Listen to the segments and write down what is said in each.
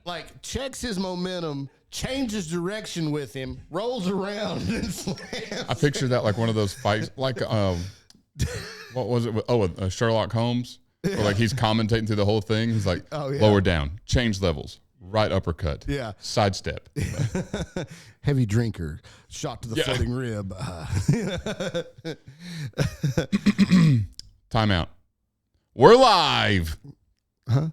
like checks his momentum, changes direction with him, rolls around and slams. I picture that like one of those fights, like what was it? Sherlock Holmes, where like he's commentating through the whole thing. He's like, lower down, change levels, right uppercut, sidestep, heavy drinker, shot to the floating rib. Timeout. We're live. Huh?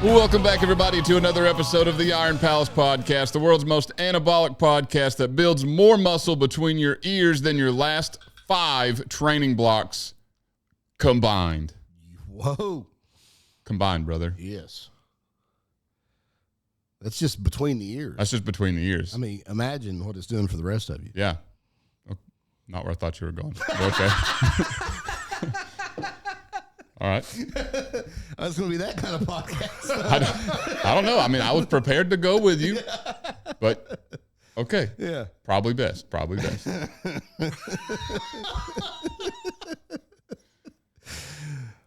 Welcome back, everybody, to another episode of the Iron Palace Podcast, the world's most anabolic podcast that builds more muscle between your ears than your last 5 training blocks combined. Whoa. Combined, brother. Yes. That's just between the ears. That's just between the ears. I mean, imagine what it's doing for the rest of you. Yeah. Not where I thought you were going. Okay. All right. It's going to be that kind of podcast. I don't know. I mean, I was prepared to go with you, but okay. Yeah. Probably best.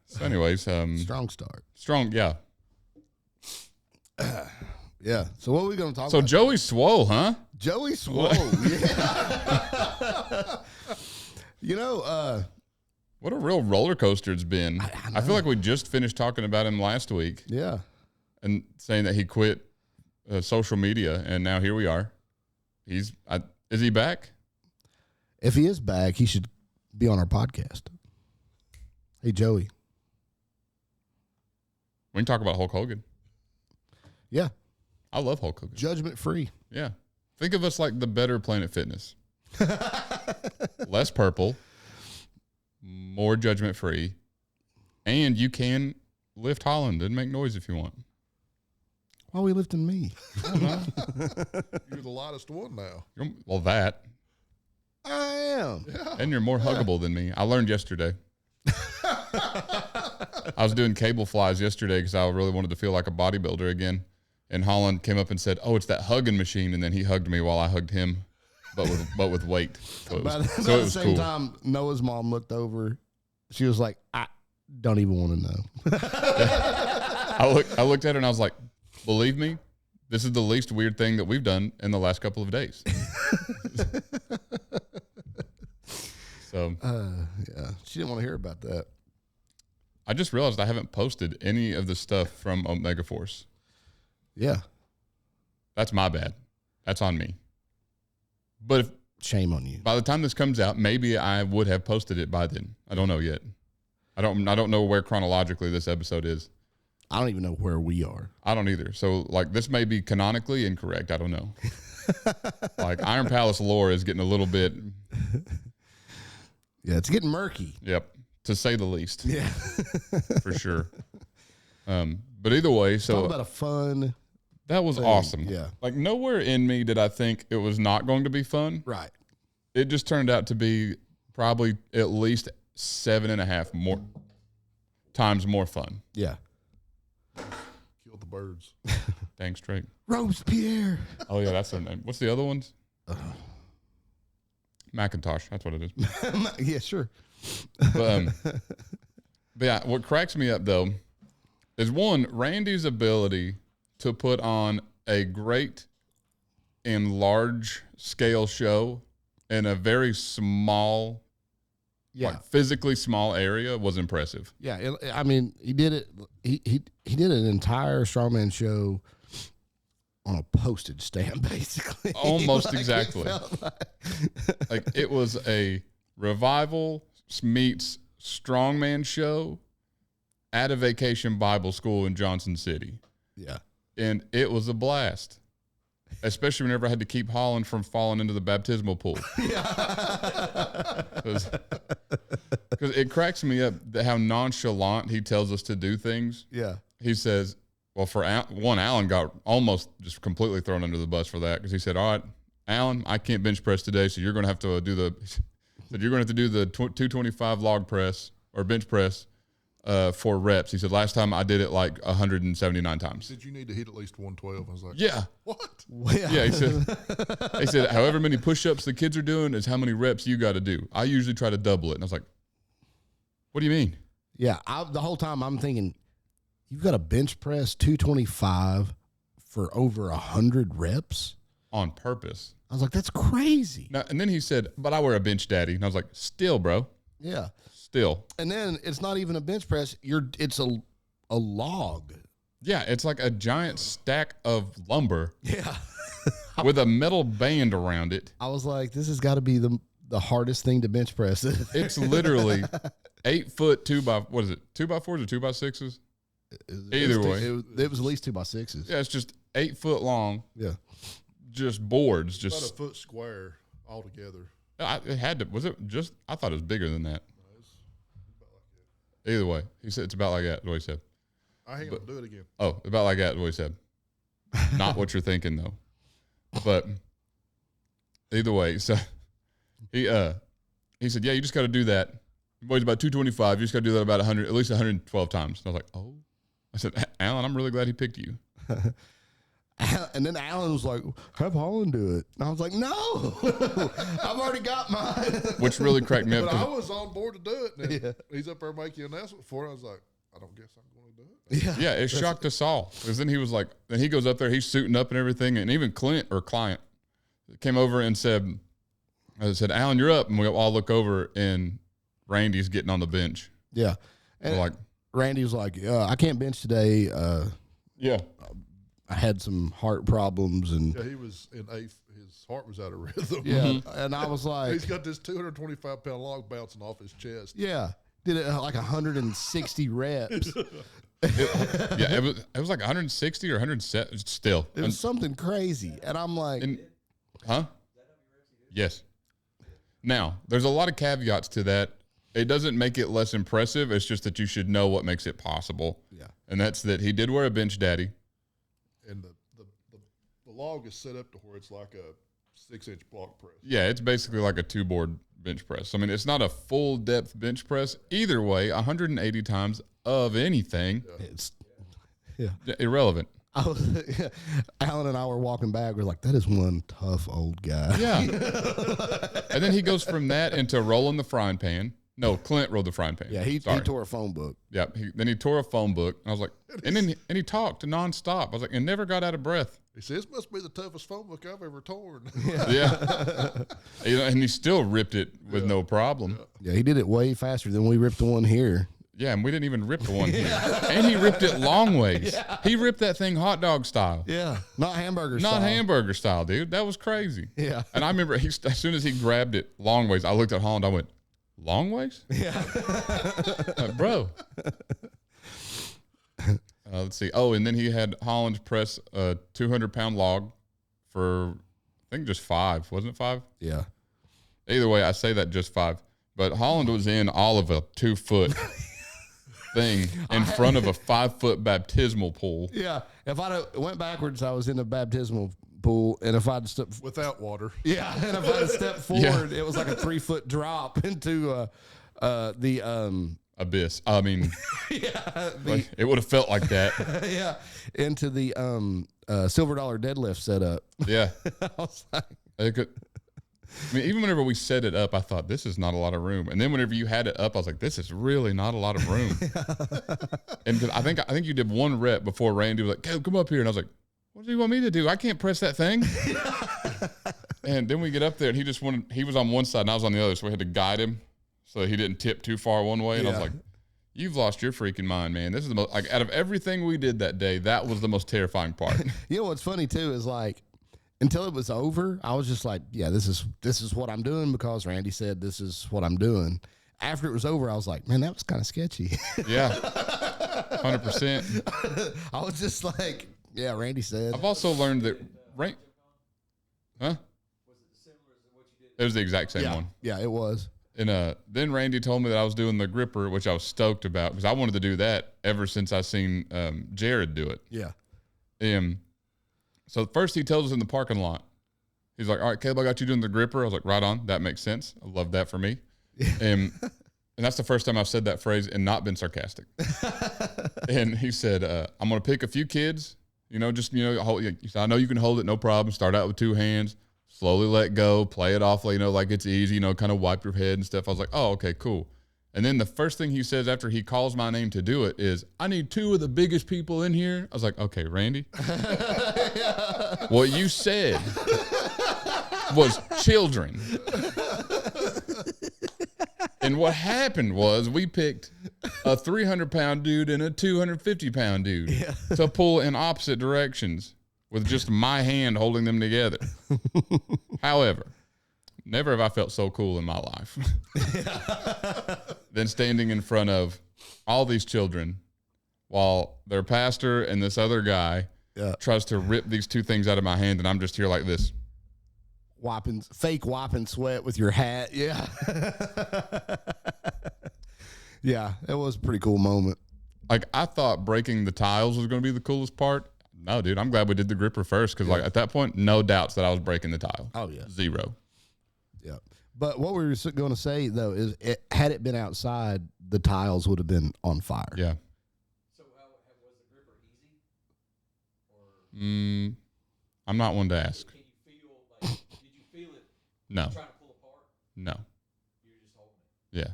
So anyways. Strong start. Strong, yeah. Yeah. So what are we going to talk about? So Joey swole, huh? Joey swole. Yeah. You know, what a real roller coaster it's been. I feel like we just finished talking about him last week. Yeah. And saying that he quit social media, and now here we are. Is he back? If he is back, he should be on our podcast. Hey, Joey. We can talk about Hulk Hogan. Yeah. I love Hulk Hogan. Judgment free. Yeah. Think of us like the better Planet Fitness. Less purple. More judgment free, and you can lift Holland and make noise if you want. Why are we lifting me? You're the lightest one now. Well, that. I am. Yeah. And you're more huggable than me. I learned yesterday. I was doing cable flies yesterday because I really wanted to feel like a bodybuilder again. And Holland came up and said, "Oh, it's that hugging machine." And then he hugged me while I hugged him. But with weight. So it was, About the same time, Noah's mom looked over. She was like, "I don't even want to know." I looked at her and I was like, "Believe me, this is the least weird thing that we've done in the last couple of days." So yeah, she didn't want to hear about that. I just realized I haven't posted any of the stuff from Omega Force. Yeah, that's my bad. That's on me. But shame on you. By the time this comes out, maybe I would have posted it by then. I don't know yet. I don't know where chronologically this episode is. I don't even know where we are. I don't either. So like this may be canonically incorrect. I don't know. Like Iron Palace lore is getting a little bit. Yeah, it's getting murky. Yep, to say the least. Yeah, for sure. But either way, so talk about a fun. That was awesome. Yeah. Like nowhere in me did I think it was not going to be fun. Right. It just turned out to be probably at least 7.5 times more fun. Yeah. Killed the birds. Dang straight. Robespierre. Oh yeah, that's their name. What's the other ones? Macintosh. That's what it is. Yeah, sure. But yeah, what cracks me up though is one, Randy's ability to put on a great and large scale show in a very small, like physically small area was impressive. Yeah, I mean, he did it. He did an entire strongman show on a postage stamp, basically. Almost like exactly. Like it was a revival meets strongman show at a vacation Bible school in Johnson City. Yeah. And it was a blast, especially whenever I had to keep Holland from falling into the baptismal pool. Because it cracks me up how nonchalant he tells us to do things. Yeah. He says, well, for one, Alan got almost just completely thrown under the bus for that because he said, all right, Alan, I can't bench press today, so you're going to have to do the 225 log press or bench press for reps. He said, last time I did it like 179 times. Said you need to hit at least 112. I was like, Yeah. what? Yeah, he said, however many push-ups the kids are doing is how many reps you got to do. I usually try to double it. And I was like, what do you mean? Yeah, the whole time I'm thinking, you've got to bench press 225 for over 100 reps? On purpose. I was like, that's crazy. Now, and then he said, but I wear a bench daddy. And I was like, still, bro. Yeah. Still. And then it's not even a bench press. It's a log. Yeah, it's like a giant stack of lumber Yeah. with a metal band around it. I was like, this has got to be the hardest thing to bench press. It's literally 8 foot 2x4s or 2x6s? Either way. It was at least 2x6s. Yeah, it's just 8 foot long. Yeah. Just boards. About a Just foot square altogether. it had to. Was it just? I thought it was bigger than that. Either way, he said it's about like that. Is what he said. I ain't gonna do it again. Oh, about like that. Is what he said. Not what you're thinking though. But either way, so he said, yeah, you just got to do that. It weighs about 225. You just got to do that about 100, at least 112 times. And I was like, oh. I said, Alan, I'm really glad he picked you. And then Alan was like, have Holland do it. And I was like, no, I've already got mine. Which really cracked me up. But I 'cause- was on board to do it. And Yeah. he's up there making an announcement for it. I was like, I don't guess I'm going to do it. Yeah. Yeah, it shocked us all. Because then he was like, then he goes up there, he's suiting up and everything. And even client came over and said, Alan, you're up. And we all look over and Randy's getting on the bench. Yeah. We're And like, Randy was like, I can't bench today. yeah. I had some heart problems and Yeah, he was in his heart was out of rhythm. yeah. And I was like, He's got this 225-pound log bouncing off his chest. yeah, did it like 160 reps. Yeah, it was like 160 or 170 still. It was something crazy. And I'm like, Huh? Yes. Now, there's a lot of caveats to that. It doesn't make it less impressive. It's just that you should know what makes it possible. yeah. And that's that he did wear a bench daddy. And the log is set up to where it's like a 6-inch block press. Yeah, it's basically like a 2-board bench press. I mean, it's not a full depth bench press. Either way, 180 times of anything, It's irrelevant. Alan and I were walking back. We're like, that is one tough old guy. Yeah. And then he goes from that into rolling the frying pan. No, Clint rolled the frying pan. Yeah, he tore a phone book. Yeah. Then he tore a phone book. And I was like, and he talked nonstop. I was like, and never got out of breath. He says, this must be the toughest phone book I've ever torn. Yeah. And he still ripped it with no problem. Yeah, he did it way faster than we ripped the one here. Yeah, and we didn't even rip the one here. And he ripped it long ways. Yeah. He ripped that thing hot dog style. Yeah, not hamburger Not style. hamburger style, dude. That was crazy. Yeah. And I remember as soon as he grabbed it long ways, I looked at Holland. I went, long ways? Yeah. Like, bro. Let's see. Oh, and then he had Holland press a 200-pound log for, I think, just 5. Wasn't it 5? Yeah. Either way, I say that just 5. But Holland was in all of a 2-foot thing in front of a 5-foot baptismal pool. Yeah. If I'd went backwards, I was in the baptismal pool, and if I'd stepped, Without water. yeah, and if I'd stepped forward, it was like a 3-foot drop into the Abyss. I mean, yeah, like, it would have felt like that. yeah, into the silver dollar deadlift setup. Yeah. I was like, It could, I mean, even whenever we set it up, I thought this is not a lot of room. And then whenever you had it up, I was like, this is really not a lot of room. And 'cause I think you did one rep before Randy was like, "Caleb, come up here." And I was like, what do you want me to do? I can't press that thing. And then we get up there and he was on one side and I was on the other. So we had to guide him so he didn't tip too far one way. And I was Yeah. like, you've lost your freaking mind, man. This is the most, like, out of everything we did that day, that was the most terrifying part. you know what's funny too is like, until it was over, I was just like, yeah, this is what I'm doing because Randy said this is what I'm doing. After it was over, I was like, man, that was kind of sketchy. Yeah. 100%. I was just like, yeah, Randy said. I've also learned that Huh? It was the exact same Yeah, one. yeah, it was. And then Randy told me that I was doing the gripper, which I was stoked about because I wanted to do that ever since I seen Jared do it. Yeah. So first he tells us in the parking lot, he's like, all right, Caleb, I got you doing the gripper. I was like, right on. That makes sense. I love that for me. And And that's the first time I've said that phrase and not been sarcastic. And he said, I'm going to pick a few kids, hold, I know you can hold it, no problem. Start out with 2 hands, slowly let go, play it off, like it's easy, kind of wipe your head and stuff. I was like, oh, okay, cool. And then the first thing he says after he calls my name to do it is, I need 2 of the biggest people in here. I was like, okay, Randy. What you said was children. And what happened was we picked a 300-pound dude and a 250-pound dude to pull in opposite directions with just my hand holding them together. However, never have I felt so cool in my life than standing in front of all these children while their pastor and this other guy tries to rip these 2 things out of my hand, and I'm just here like this. Fake wiping sweat with your hat. Yeah. Yeah, it was a pretty cool moment. Like, I thought breaking the tiles was going to be the coolest part. No, dude, I'm glad we did the gripper first because, at that point, no doubts that I was breaking the tile. Oh, yeah. 0. Yeah. But what we were going to say, though, is had it been outside, the tiles would have been on fire. Yeah. So was the gripper easy? I'm not one to ask. Can you feel, did you feel it No. trying to pull apart? No. You were just holding it? Yeah.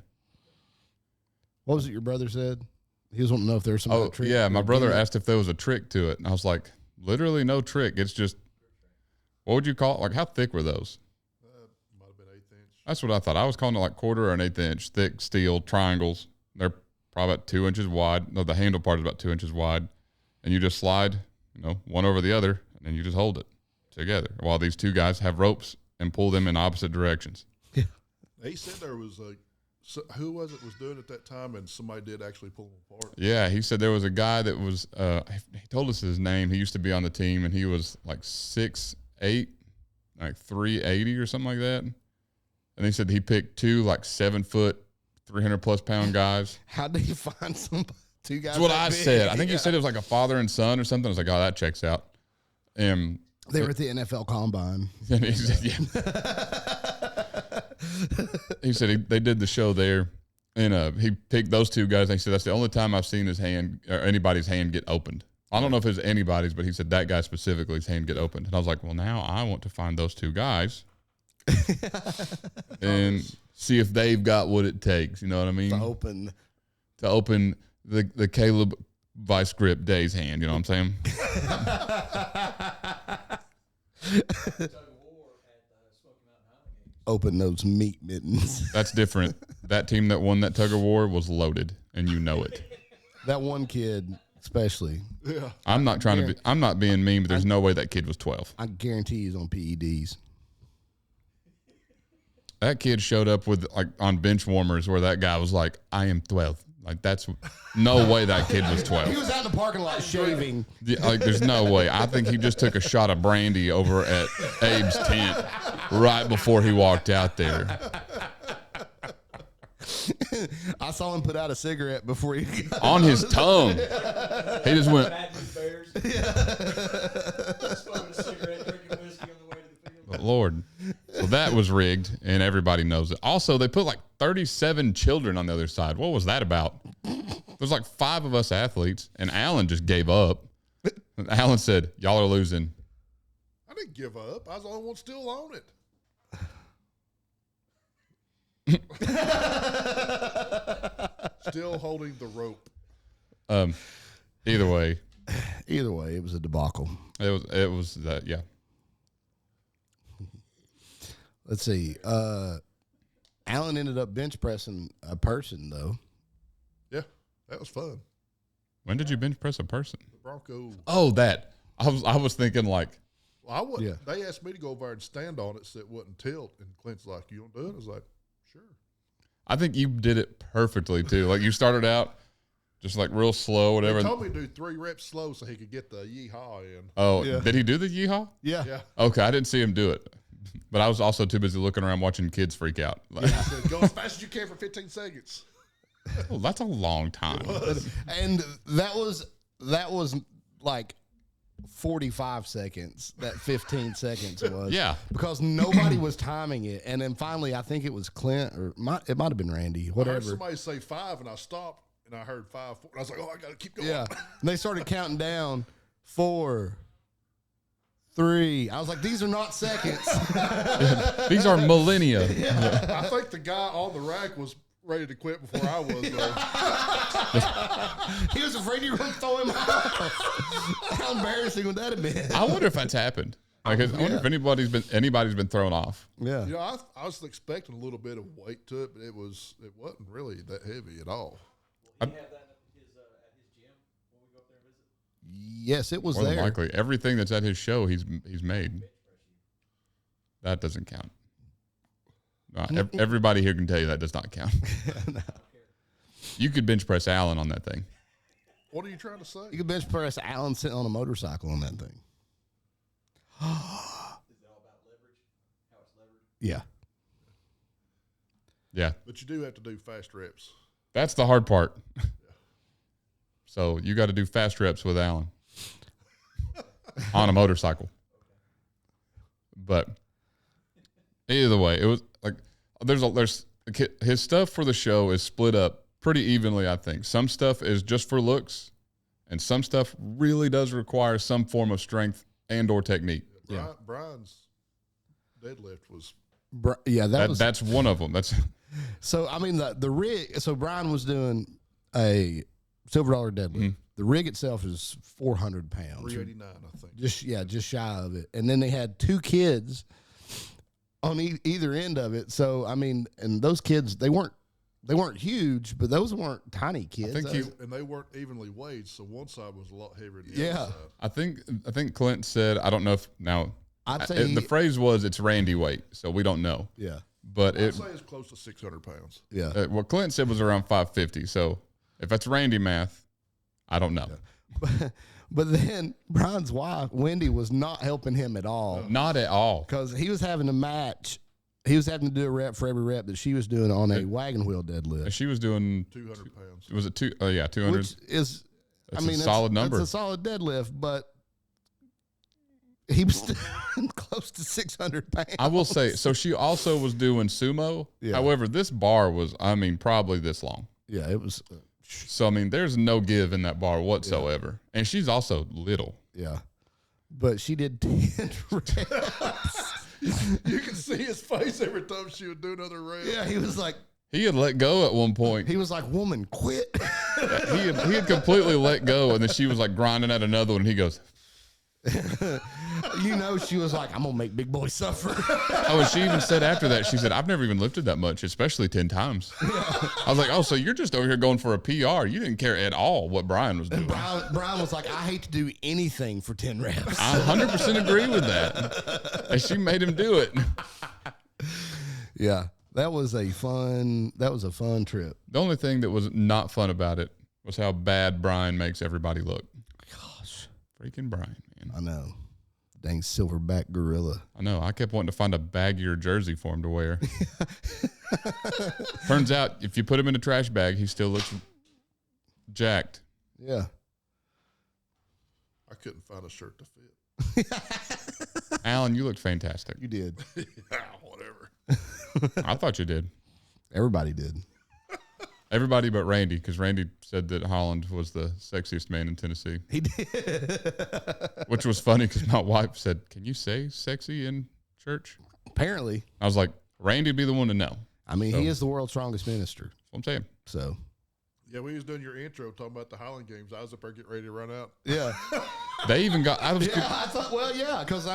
What was it your brother said? He was wanting to know if there was some kind of trick. Yeah. My brother asked if there was a trick to it. And I was like, literally no trick. It's just, what would you call it? Like, how thick were those? Might have been 1/8 inch. That's what I thought. I was calling it like 1/4 or 1/8 inch thick steel triangles. They're probably about 2 inches wide. No, the handle part is about 2 inches wide. And you just slide, one over the other, and then you just hold it together while these 2 guys have ropes and pull them in opposite directions. Yeah. He said there was who was it was doing it at that time, and somebody did actually pull them apart. Yeah, he said there was a guy that was, he told us his name. He used to be on the team, and he was like 6'8", like 380 or something like that. And he said he picked 2 like 7 foot, 300+ pound guys. How did he find 2 guys? That's what that I big? said. I think he said it was like a father and son or something. I was like, oh, that checks out. They were at the NFL Combine. And he said, yeah. He said they did the show there, and he picked those 2 guys. And he said that's the only time I've seen his hand or anybody's hand get opened. I don't know if it was anybody's, but he said that guy specifically, his hand get opened. And I was like, well, now I want to find those 2 guys and see if they've got what it takes. You know what I mean? To open the Caleb Vice Grip Day's hand. You know what I'm saying? Open those meat mittens. That's different. That team that won that tug of war was loaded, and you know it. That one kid, especially. Yeah. I'm not trying to be. I'm not being mean, but there's no way that kid was 12. I guarantee he's on PEDs. That kid showed up with like on bench warmers where that guy was like, "I am 12." Like that's no way that kid was 12. He was out in the parking lot shaving. Yeah, like there's no way. I think he just took a shot of brandy over at Abe's tent right before he walked out there. I saw him put out a cigarette before he got On his tongue. He just went, but Lord. So that was rigged, and everybody knows it. Also, they put like 37 children on the other side. What was that about? There's like 5 of us athletes, and Alan just gave up. And Alan said, y'all are losing. I didn't give up. I was the only one still on it. Still holding the rope. Either way, it was a debacle. it was that, yeah. Let's see. Alan ended up bench pressing a person though. Yeah, that was fun. When did you bench press a person? The Bronco. Oh, that. I was thinking like, Well, I wouldn't. Yeah. They asked me to go over there and stand on it so it wouldn't tilt. And Clint's like, "You don't do it?" I was like, "Sure." I think you did it perfectly too. Like you started out just like real slow, whatever. He told me to do 3 reps slow so he could get the yeehaw in. Oh, Yeah. did he do the yeehaw? Yeah. Yeah. Okay, I didn't see him do it, but I was also too busy looking around watching kids freak out. Like, He said, "Go as fast as you can for 15 seconds." oh, that's a long time. And that was like 45 seconds that 15 seconds was. Yeah. Because nobody was timing it. And then finally, I think it was Clint or it might have been Randy, I heard whatever. somebody say 5, and I stopped, and I heard 5, 4. And I was like, oh, I got to keep going. Yeah. And they started counting down 4, 3. I was like, these are not seconds. These are millennia. I think the guy on the rack was ready to quit before I was, though. He was afraid you were going to throw him off. How embarrassing would that have been? I wonder if that's happened. Like, I wonder if anybody's been thrown off. Yeah. You know, I was expecting a little bit of weight to it, but it wasn't really that heavy at all. Will he have that at his gym when we go up there and visit? Yes, it was More than there. likely, everything that's at his show, he's made. That doesn't count. No, everybody here can tell you that does not count. No. You could bench press Allen on that thing. What are you trying to say? You could bench press Allen sitting on a motorcycle on that thing. Is it all about leverage? How it's levered? Yeah. Yeah, But you do have to do fast reps. that's the hard part. So you got to do fast reps with Allen on a motorcycle. But either way, it was like there's his stuff for the show is split up pretty evenly. I think some stuff is just for looks, and some stuff really does require some form of strength and or technique. Yeah. Brian's deadlift was That's one of them. That's So I mean the rig. So Brian was doing a silver dollar deadlift. Mm-hmm. The rig itself is 400 pounds. 389, I think. Just shy of it. And then they had 2 kids on either end of it. So I mean, and those kids they weren't huge, but those weren't tiny kids. And they weren't evenly weighed, so one side was a lot heavier than the Yeah. other side. I think Clint said, I don't know if now I'd say the phrase was it's Randy weight, so we don't know. yeah, But I'd say it's close to 600 pounds. yeah. what Clint said was around 550. So if that's Randy math, I don't know. But then Brian's wife Wendy was not helping him at all Not at all. because he was having to match. He was having to do a rep for every rep that she was doing on a wagon wheel deadlift, She was doing 200 pounds. was it 200? which is That's a solid number. That's a solid deadlift, but he was still close to 600 pounds. I will say, so she also was doing sumo. Yeah. However, this bar was, probably this long. Yeah, it was. So, there's no give in that bar whatsoever. Yeah. And she's also little. Yeah, but she did 10 reps. You can see his face every time she would do another rep. Yeah, he was like, He had let go at one point. he was like, "Woman, quit." He had completely let go, and then she was like grinding at another one. And he goes, She was like, "I'm gonna make big boy suffer." oh, and she even said after that, she said, I've never even lifted that much, especially 10 times. I was like, oh, so you're just over here going for a PR. You didn't care at all what Brian was doing. Brian was like, "I hate to do anything for 10 reps." I 100% agree with that. And she made him do it. Yeah, that was a fun trip. The only thing that was not fun about it was how bad Brian makes everybody look. Gosh, Freaking Brian, man. I know. Dang silverback gorilla. I know. I kept wanting to find a baggier jersey for him to wear. Turns out, if you put him in a trash bag, he still looks jacked. Yeah. I couldn't find a shirt to fit. Alan, you looked fantastic. You did. Yeah, whatever. I thought you did. Everybody did. Everybody but Randy, because Randy said that Holland was the sexiest man in Tennessee. He did. Which was funny because my wife said, can you say sexy in church? Apparently. I was like, Randy'd be the one to know. I mean, So- he is the world's strongest minister. That's what I'm saying. So, Yeah, we was doing your intro talking about the Highland games. I was up there getting ready to run out. yeah. They even got, I thought, well, yeah, because,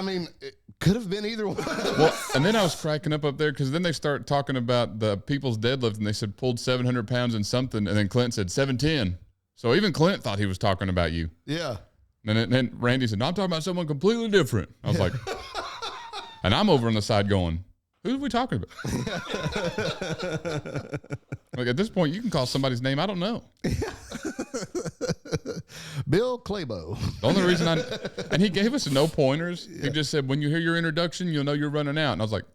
it could have been either one. well, and then I was cracking up there because then they start talking about the people's deadlift and they said pulled 700 pounds in something. And then Clint said 710. So even Clint thought he was talking about you. Yeah. And then Randy said, no, I'm talking about someone completely different. I was like, and I'm over on the side going, who are we talking about? Like at this point, you can call somebody's name I don't know. Bill Claybo. The only reason and he gave us no pointers. Yeah. He just said, when you hear your introduction, you'll know you're running out. And I was like,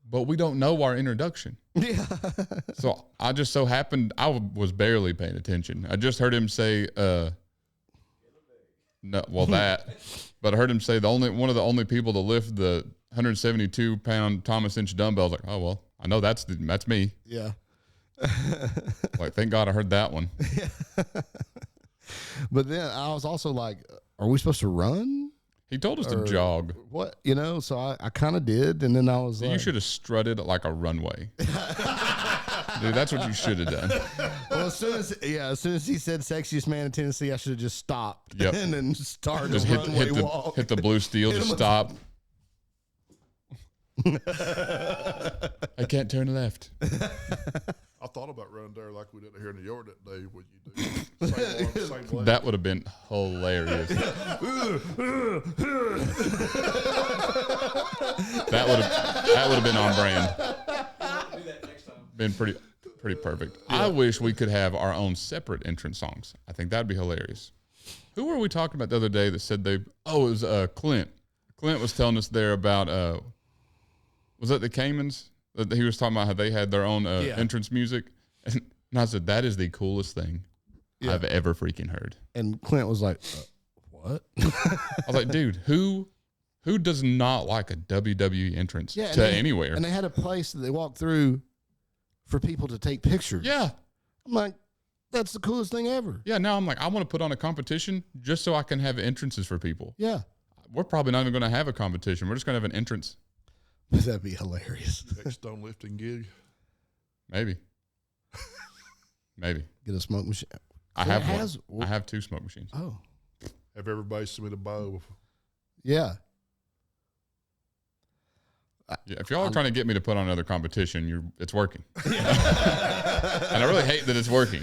but we don't know our introduction. Yeah. So I just so happened, I was barely paying attention. I just heard him say, No, well that. But I heard him say one of the only people to lift the 172-pound Thomas Inch dumbbell. I was like, oh well, I know that's me. Yeah. Like, thank God I heard that one. But then I was also like, are we supposed to run? He told us to jog. What? So I kind of did. And then I was like, You should have strutted like a runway. Dude, that's what you should have done. well, as soon as he said sexiest man in Tennessee, I should have just stopped. Yep. And then started Just a runway walk. hit the blue steel, just stop. I can't turn left. I thought about running there like we did here in the yard that day. What you do? Same arm, same leg. That would have been hilarious. that would have been on brand. Do that next time. Been pretty perfect. I wish we could have our own separate entrance songs. I think that'd be hilarious. Who were we talking about the other day that said it was Clint. Clint was telling us there about was that the Caymans? That he was talking about how they had their own entrance music. And I said, that is the coolest thing I've ever freaking heard. And Clint was like, what? I was like, dude, who does not like a WWE entrance to anywhere? And they had a place that they walked through for people to take pictures. Yeah. I'm like, that's the coolest thing ever. Yeah, now I'm like, I want to put on a competition just so I can have entrances for people. Yeah. We're probably not even going to have a competition. We're just going to have an entrance. That'd be hilarious. Next stone lifting gig. Maybe. Maybe. Get a smoke machine. I have one. I have 2 smoke machines. Oh. Have everybody submit a bio. Yeah. Yeah, if y'all are trying to get me to put on another competition, it's working. And I really hate that it's working.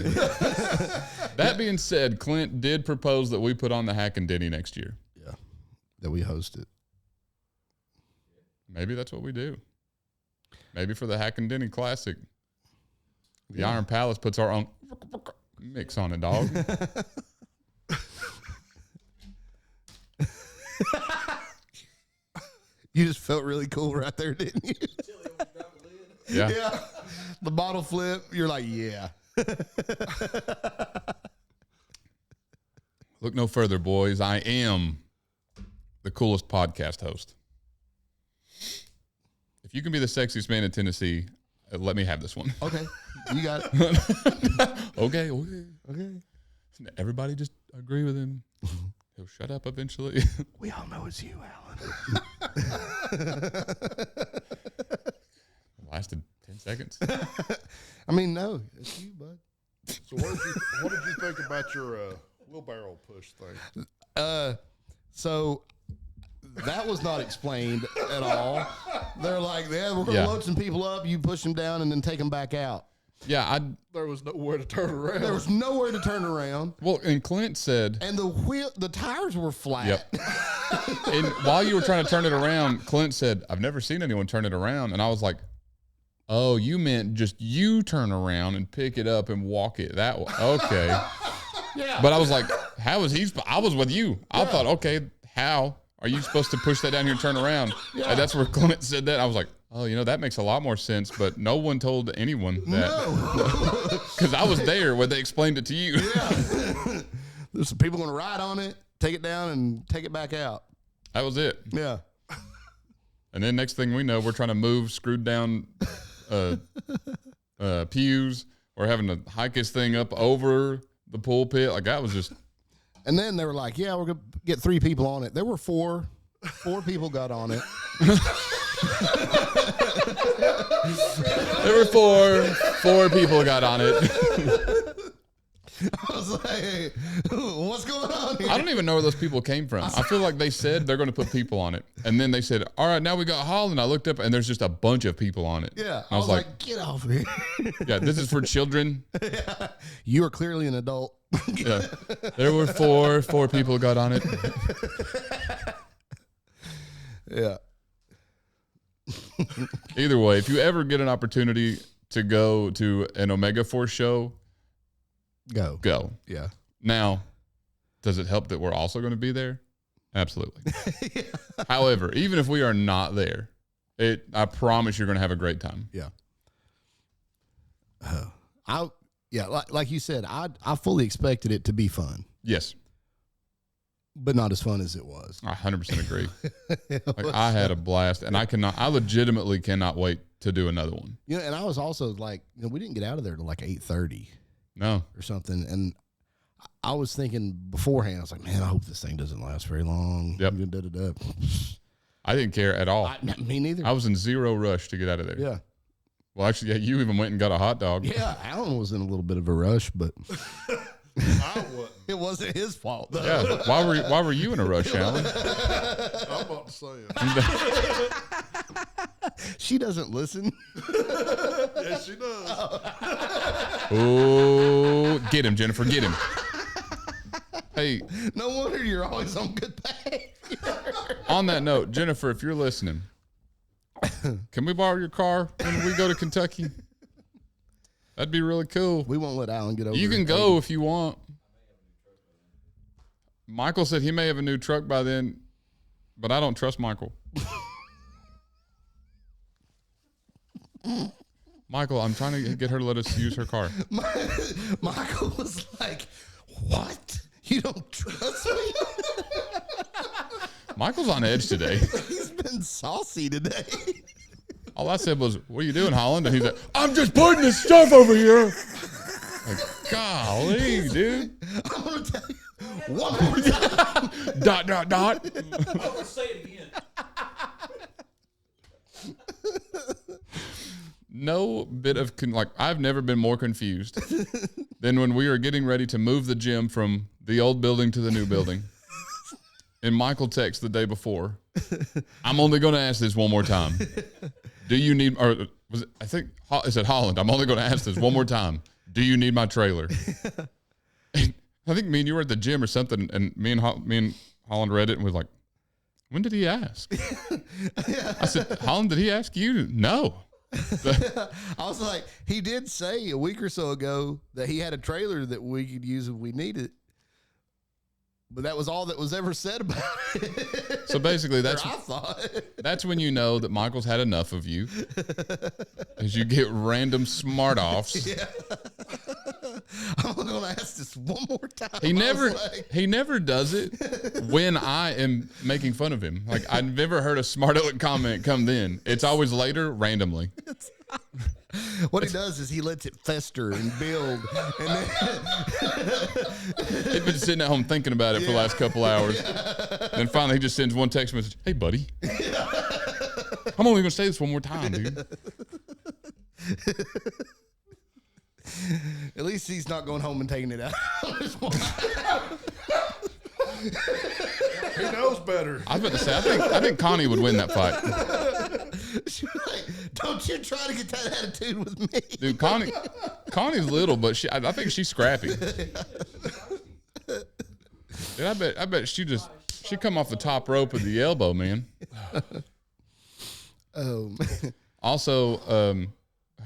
That being said, Clint did propose that we put on the Hack and Denny next year. Yeah. That we host it. Maybe that's what we do. Maybe for the Hack and Denny Classic, the Iron Palace puts our own mix on it, dog. You just felt really cool right there, didn't you? Yeah. Yeah. The bottle flip, you're like, yeah. Look no further, boys. I am the coolest podcast host. If you can be the sexiest man in Tennessee, let me have this one. Okay. You got it. Okay. Okay. Everybody just agree with him. He'll shut up eventually. We all know it's you, Alan. Lasted 10 seconds. I mean, no, it's you, bud. So what did you think about your wheelbarrow push thing? So that was not explained at all. They're like, we're going to load some people up, you push them down, and then take them back out. Yeah, there was nowhere to turn around. There was nowhere to turn around. Well, and Clint said, and the tires were flat. Yep. And while you were trying to turn it around, Clint said, I've never seen anyone turn it around. And I was like, oh, you meant just you turn around and pick it up and walk it that way. Okay. Yeah. But I was like, how is he? I was with you. I thought, okay, how are you supposed to push that down here and turn around? Yeah. And that's where Clint said that. I was like, oh, that makes a lot more sense. But no one told anyone that. No. Because I was there when they explained it to you. Yeah. There's some people going to ride on it, take it down, and take it back out. That was it. Yeah. And then next thing we know, we're trying to move screwed down pews. We're having to hike this thing up over the pulpit. Like, that was just. And then they were like, yeah, we're going to get 3 people on it. There were 4. 4 people got on it. There were 4 people got on it. I was like, hey, what's going on here? I don't even know where those people came from. I feel like they said they're going to put people on it. And then they said, all right, now we got Holland. I looked up and there's just a bunch of people on it. Yeah. I was like, get off here. yeah, this is for children. Yeah. You are clearly an adult. Yeah. There were 4 people got on it. Yeah. Either way, if you ever get an opportunity to go to an Omega Force show, go. Yeah. Now, does it help that we're also going to be there? Absolutely. Yeah. However, even if we are not there, I promise you're going to have a great time. Yeah. Like you said, I fully expected it to be fun. Yes. but not as fun as it was. I 100% agree. Like I had a blast, and I legitimately cannot wait to do another one. You know, and I was also like, we didn't get out of there till like 8:30 No. or something, and I was thinking beforehand, I was like, man, I hope this thing doesn't last very long. Yep. I didn't care at all. Me neither. I was in zero rush to get out of there. Yeah. Well, actually, yeah, you even went and got a hot dog. Yeah, Alan was in a little bit of a rush, but I wasn't. it wasn't his fault, though. Yeah. Why were you in a rush, Alan? I'm about to say it. She doesn't listen. Yes, she does. Oh, get him, Jennifer, get him. Hey, No wonder you're always on good behavior. on that note, Jennifer, if you're listening, can we borrow your car when we go to Kentucky? That'd be really cool. We won't let Alan get over You can it. go if you want. Michael said he may have a new truck by then, but I don't trust Michael. Michael, I'm trying to get her to let us use her car. Michael was like, what? You don't trust me? Michael's on edge today. He's been saucy today. All I said was, what are you doing, Holland? And he's like, I'm just putting this stuff over here. Like, golly, dude. I'm going to tell you one more time. Dot, dot, dot. Oh, let's say it again. No bit of, I've never been more confused than when we were getting ready to move the gym from the old building to the new building. And Michael texts the day before, I'm only going to ask this one more time. Do you need, or was it, I think it said Holland, I'm only going to ask this one more time. Do you need my trailer? And I think me and you were at the gym or something, and me and Holland read it and was like, when did he ask? I said, Holland, did he ask you? No. I was like, he did say a week or so ago that he had a trailer that we could use if we needed it. But that was all that was ever said about it. So basically, I thought. that's when you know that Michael's had enough of you, as you get random smart offs. Yeah. I'm going to ask this one more time. He never does it when I am making fun of him. Like I've never heard a smart aleck comment come then. It's always later, randomly. What he does is he lets it fester and build, and then He's been sitting at home thinking about it for the last couple hours. Then finally he just sends one text message, hey, buddy. I'm only going to say this one more time, dude. at least he's not going home and taking it out. He knows better. I was about to say, I think Connie would win that fight. She's like, don't you try to get that attitude with me. Dude, Connie's little, but I think she's scrappy. Dude, I bet she come off the top rope of the elbow, man. Also,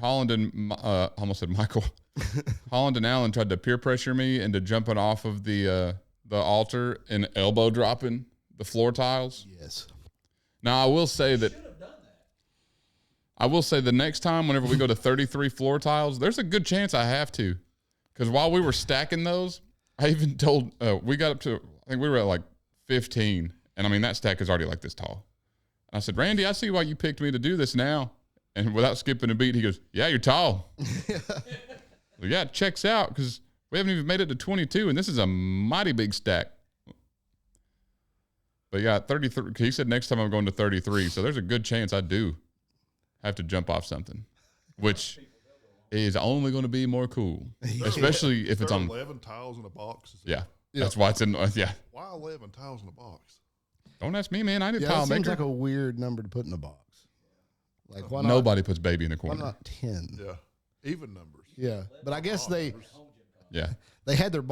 Holland and almost said Michael. Holland and Alan tried to peer pressure me into jumping off of the altar and elbow dropping the floor tiles. Yes. Now I will say that. I will say the next time, whenever we go to 33 floor tiles, there's a good chance I have to, because while we were stacking those, I even told we got up to, I think we were at like 15, and I mean that stack is already like this tall. I said, Randy, I see why you picked me to do this now. And without skipping a beat, he goes, yeah, you're tall. Well, yeah, it checks out because we haven't even made it to 22, and this is a mighty big stack. But yeah, 33. He said next time I'm going to 33, so there's a good chance I do have to jump off something, which is only going to be more cool, especially if it's on 11 tiles in a box. Yeah, that's why it's in. Yeah. Why 11 tiles in a box? Don't ask me, man. I need a Yeah, tile it seems maker. like a weird number to put in a box. Like why not? Nobody puts baby in the Why corner. not 10? Yeah, even numbers. Yeah, but I guess they Yeah. had their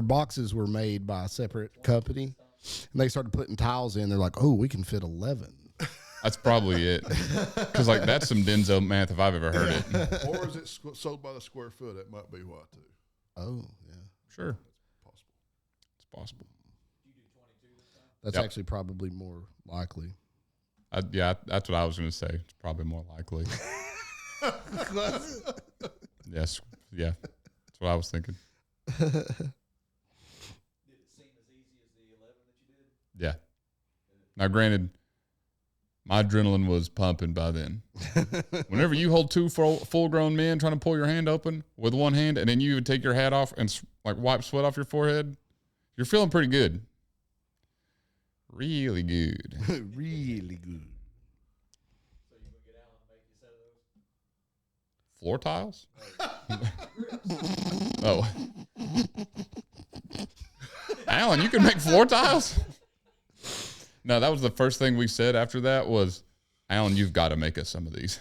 boxes were made by a separate company, and they started putting tiles in. They're like, oh, we can fit 11. That's probably it. Because like that's some Denzo math if I've ever heard it. Or is it sold by the square foot? That might be why too. Oh, yeah. Sure, Possible. it's possible. That's Yep. actually probably more likely. Yeah, that's what I was going to say. It's probably more likely. Yes, yeah, that's what I was thinking. Did it seem as easy as the 11 Yeah. Now, granted, my adrenaline was pumping by then. Whenever you hold two full-grown men trying to pull your hand open with one hand, and then you would take your hat off and like wipe sweat off your forehead, you're feeling pretty good. Really good. Really good. So you gonna get Alan to make you set of those? Floor tiles? Oh. Alan, you can make floor tiles? No, that was the first thing we said after that was, Alan, you've got to make us some of these.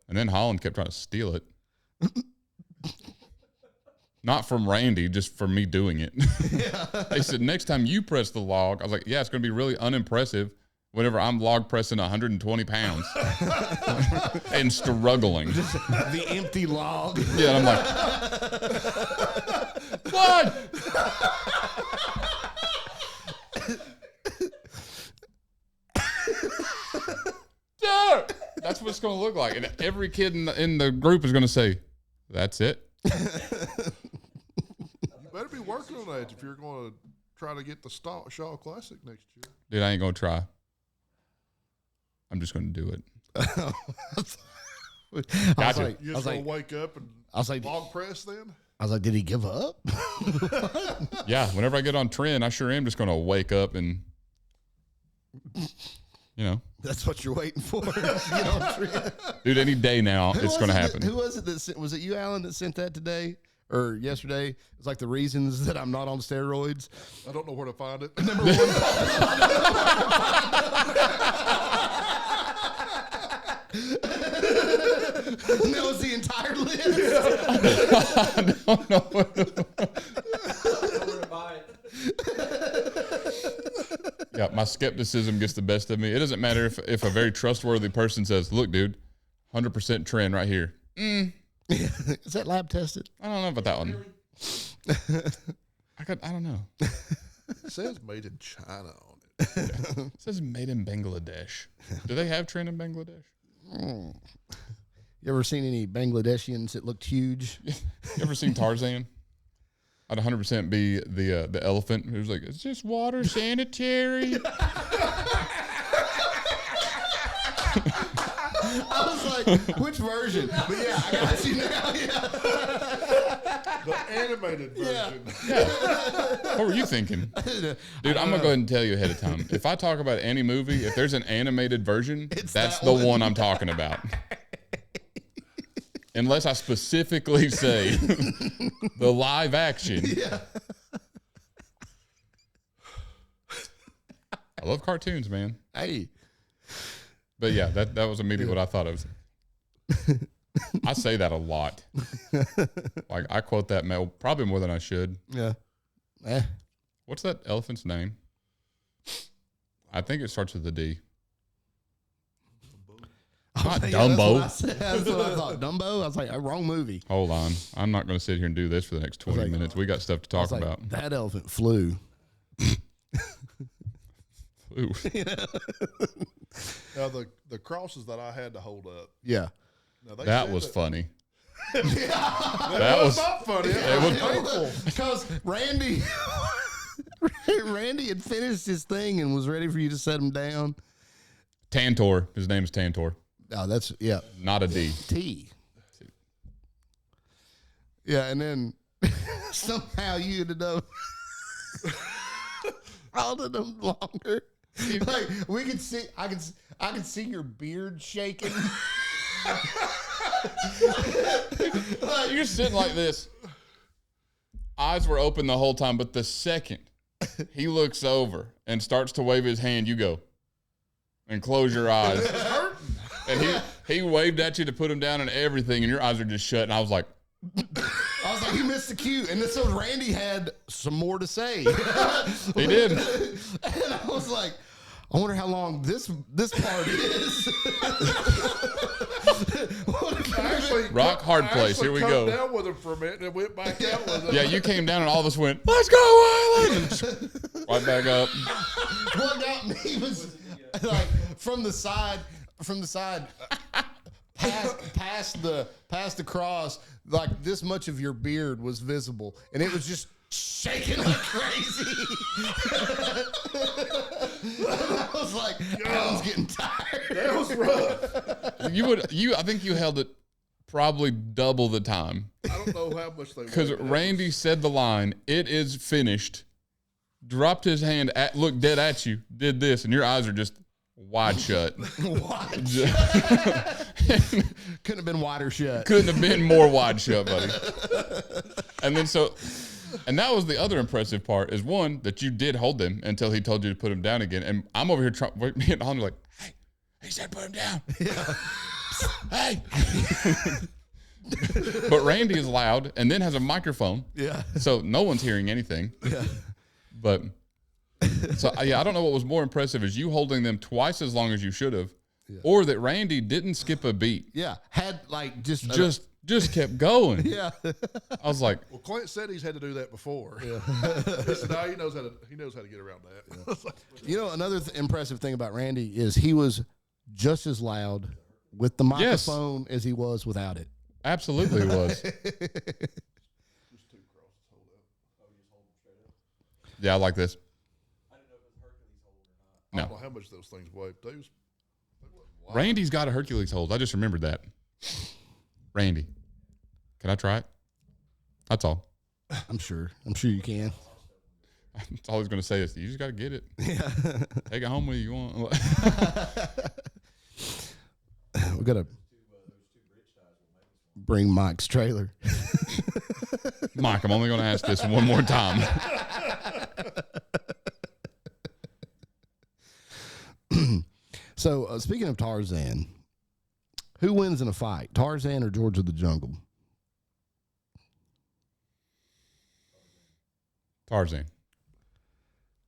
And then Holland kept trying to steal it. Not from Randy, just from me doing it. They said, next time you press the log, I was like, yeah, it's going to be really unimpressive whenever I'm log pressing 120 pounds and struggling. Just the empty log. Yeah, and I'm like, what? Yeah, that's what it's going to look like. And every kid in the group is going to say, that's it. You better be working on that if you're going to try to get the Shaw Classic next year. Dude, I ain't going to try. I'm just going to do it. Gotcha. You're just going to wake up and log press then? I was like, did he give up? Yeah, whenever I get on trend, I sure am just going to wake up and, you know. That's what you're waiting for. Dude, any day now, it's going to happen. Who was it was it you, Alan, that sent that today or yesterday? It's like the reasons that I'm not on steroids. I don't know where to find it. Number one. And that was the entire list. I don't know. Where to buy it? Yeah, my skepticism gets the best of me. It doesn't matter if a very trustworthy person says, look, dude, 100% trend right here. Is that lab tested? I don't know about that one. I don't know. It says made in China on it. Yeah. It says made in Bangladesh. Do they have trend in Bangladesh? You ever seen any Bangladeshians that looked huge? You ever seen Tarzan? I'd 100% be the elephant who's like, it's just water sanitary. I was like, which version? But yeah, I got you now. Yeah. The animated version. Yeah. What were you thinking? Dude, I'm going to go ahead and tell you ahead of time. If I talk about any movie, if there's an animated version, that's the one I'm talking about. Unless I specifically say the live action. Yeah. I love cartoons, man. Hey. But yeah, that was immediately what I thought of. I say that a lot. Like, I quote that probably more than I should. Yeah. What's that elephant's name? I think it starts with a D. Not Dumbo. That's what I thought. Dumbo? I was like, wrong movie. Hold on. I'm not going to sit here and do this for the next 20 minutes. We got stuff to talk about. That elephant flew. Ooh. Now, the crosses that I had to hold up. Yeah. That was funny. That was not funny. It was painful. Because Randy had finished his thing and was ready for you to set him down. Tantor. His name is Tantor. Oh, that's, yeah. Not a D. T. Yeah, and then somehow you ended up holding them longer. Like, we could see, I could see your beard shaking. Like, you're sitting like this. Eyes were open the whole time, but the second he looks over and starts to wave his hand, you go and close your eyes. And he waved at you to put him down and everything, and your eyes are just shut. And I was like, you missed the cue. And so Randy had some more to say. He did. And I was like, I wonder how long this part is. Rock hard place. Here we go. Down with him for a minute and went back out with him. Yeah, you came down and all of us went, let's go, Island! Right back up. What got me was like from the side, past the cross, like this much of your beard was visible, and it was just shaking like crazy. I was like, I was getting tired. That was rough. I think you held it probably double the time. I don't know how much they Because weighed. Randy said the line, "It is finished," dropped his hand, looked dead at you, did this, and your eyes are just wide shut. What? Couldn't have been wider shut. Couldn't have been more wide shut, buddy. And then and that was the other impressive part is one, that you did hold him until he told you to put him down again. And I'm over here trying, me and Holly like, hey, he said put him down. Yeah. Hey. But Randy is loud and then has a microphone. Yeah. So no one's hearing anything. Yeah. But so yeah, I don't know what was more impressive is you holding them twice as long as you should have, or that Randy didn't skip a beat. Yeah. Had like Just kept going. yeah. I was like, Well, Clint said he's had to do that before. Yeah. He said, no, he knows how to get around that. You know, another impressive thing about Randy is he was just as loud with the microphone as he was without it. absolutely it was. Just two crosses hold up. Oh, you just hold them straight up? Yeah, I like this. I didn't know if it was Hercules hold or not. I No. don't know how much those things weigh. They wasn't light. Randy's got a Hercules hold. I just remembered that. Randy. Can I try it? That's all. I'm sure you can. That's all he's going to say is, you just got to get it. Yeah. Take it home with you want. We got to bring Mike's trailer. Mike, I'm only going to ask this one more time. So, speaking of Tarzan, who wins in a fight, Tarzan or George of the Jungle? Tarzan.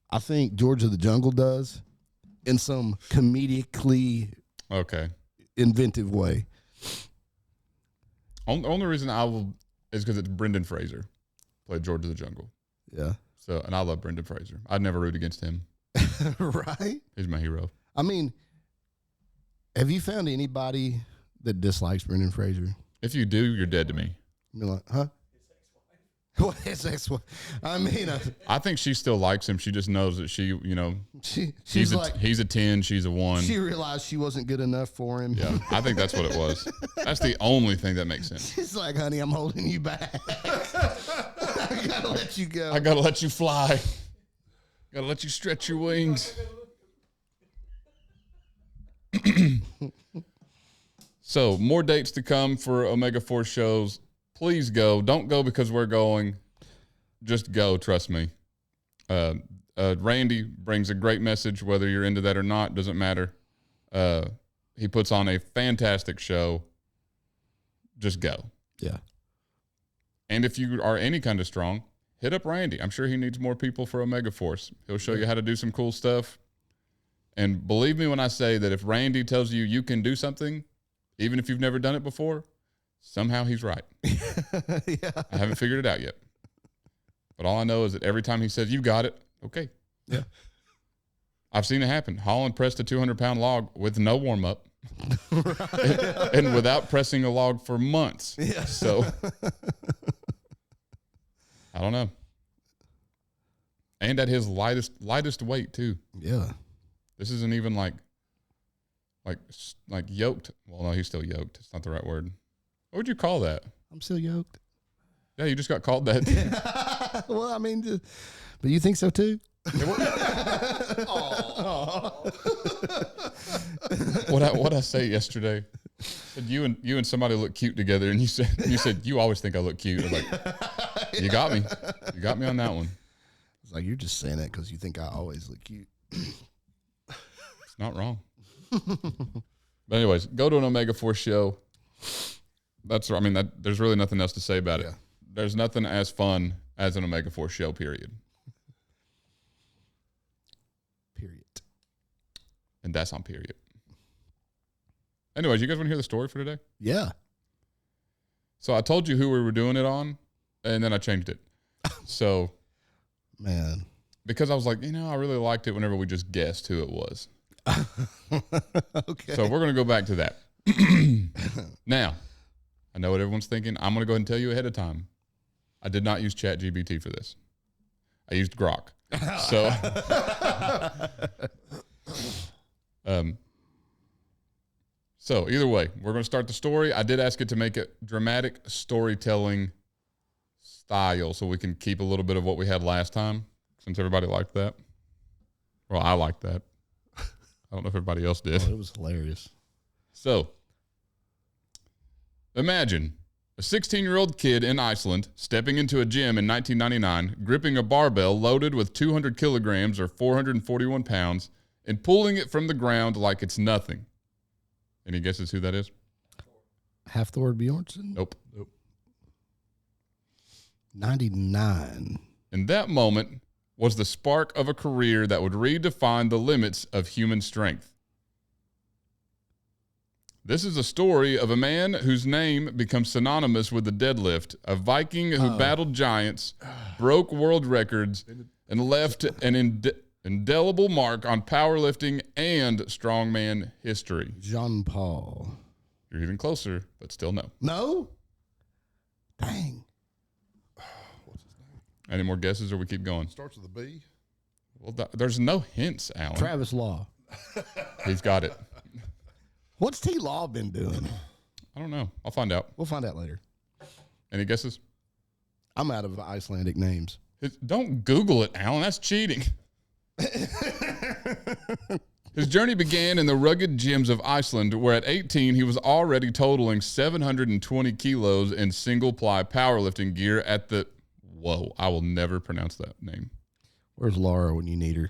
I think George of the Jungle does in some comedically Okay. inventive way. Only reason I will is because it's Brendan Fraser played George of the Jungle. Yeah. So, and I love Brendan Fraser. I'd never root against him. Right? He's my hero. I mean, have you found anybody that dislikes Brendan Fraser? If you do, you're dead to me. I mean, like, huh? What his ex-wife? I mean, I think she still likes him. She just knows that she's he's like, he's a 10, she's a 1. she realized she wasn't good enough for him. Yeah, I think that's what it was. That's the only thing that makes sense. She's like, honey, I'm holding you back. I gotta let you go. I gotta let you fly. Gotta let you stretch your wings. So, more dates to come for Omega Force shows. Please go. Don't go because we're going. Just go. Trust me. Randy brings a great message, whether you're into that or not, doesn't matter. He puts on a fantastic show. Just go. Yeah. And if you are any kind of strong, hit up Randy. I'm sure he needs more people for Omega Force. He'll show you how to do some cool stuff. And believe me when I say that if Randy tells you you can do something, even if you've never done it before, somehow he's right. Yeah. I haven't figured it out yet. But all I know is that every time he says, you got it, okay. Yeah. I've seen it happen. Holland pressed a 200-pound log with no warm-up and without pressing a log for months. Yeah. So, I don't know. And at his lightest weight, too. Yeah. This isn't even like yoked. Well, no, he's still yoked. It's not the right word. What would you call that? I'm still yoked. Yeah, you just got called that. Well, I mean, but you think so too? What I say yesterday? Said you and somebody look cute together, and you said you always think I look cute. I was like, you got me on that one. It's like you're just saying that because you think I always look cute. It's not wrong. But anyways, go to an Omega Force show. There's really nothing else to say about it. Yeah. There's nothing as fun as an Omega Force show, period. Period. And that's on period. Anyways, you guys want to hear the story for today? Yeah. So I told you who we were doing it on, and then I changed it. So, Man. because I was like, I really liked it whenever we just guessed who it was. Okay. So we're going to go back to that. Now, I know what everyone's thinking. I'm going to go ahead and tell you ahead of time. I did not use ChatGPT for this. I used grok. So, so either way, we're going to start the story. I did ask it to make it dramatic storytelling style so we can keep a little bit of what we had last time since everybody liked that. Well, I liked that. I don't know if everybody else did. Oh, it was hilarious. So, imagine a 16-year-old kid in Iceland stepping into a gym in 1999, gripping a barbell loaded with 200 kilograms or 441 pounds, and pulling it from the ground like it's nothing. Any guesses who that is? Hafthor Bjornsson? Nope. 99. In that moment was the spark of a career that would redefine the limits of human strength. This is a story of a man whose name becomes synonymous with the deadlift, a Viking who battled giants, broke world records, and left an indelible mark on powerlifting and strongman history. Jean Paul. You're even closer, but still no. No? Dang. What's his name? Any more guesses or we keep going? Starts with a B. Well, there's no hints, Alan. Travis Law. He's got it. What's T Law been doing? I don't know. I'll find out. We'll find out later. Any guesses? I'm out of Icelandic names. Don't Google it, Alan. That's cheating. His journey began in the rugged gyms of Iceland, where at 18 he was already totaling 720 kilos in single-ply powerlifting gear at the... Whoa, I will never pronounce that name. Where's Laura when you need her?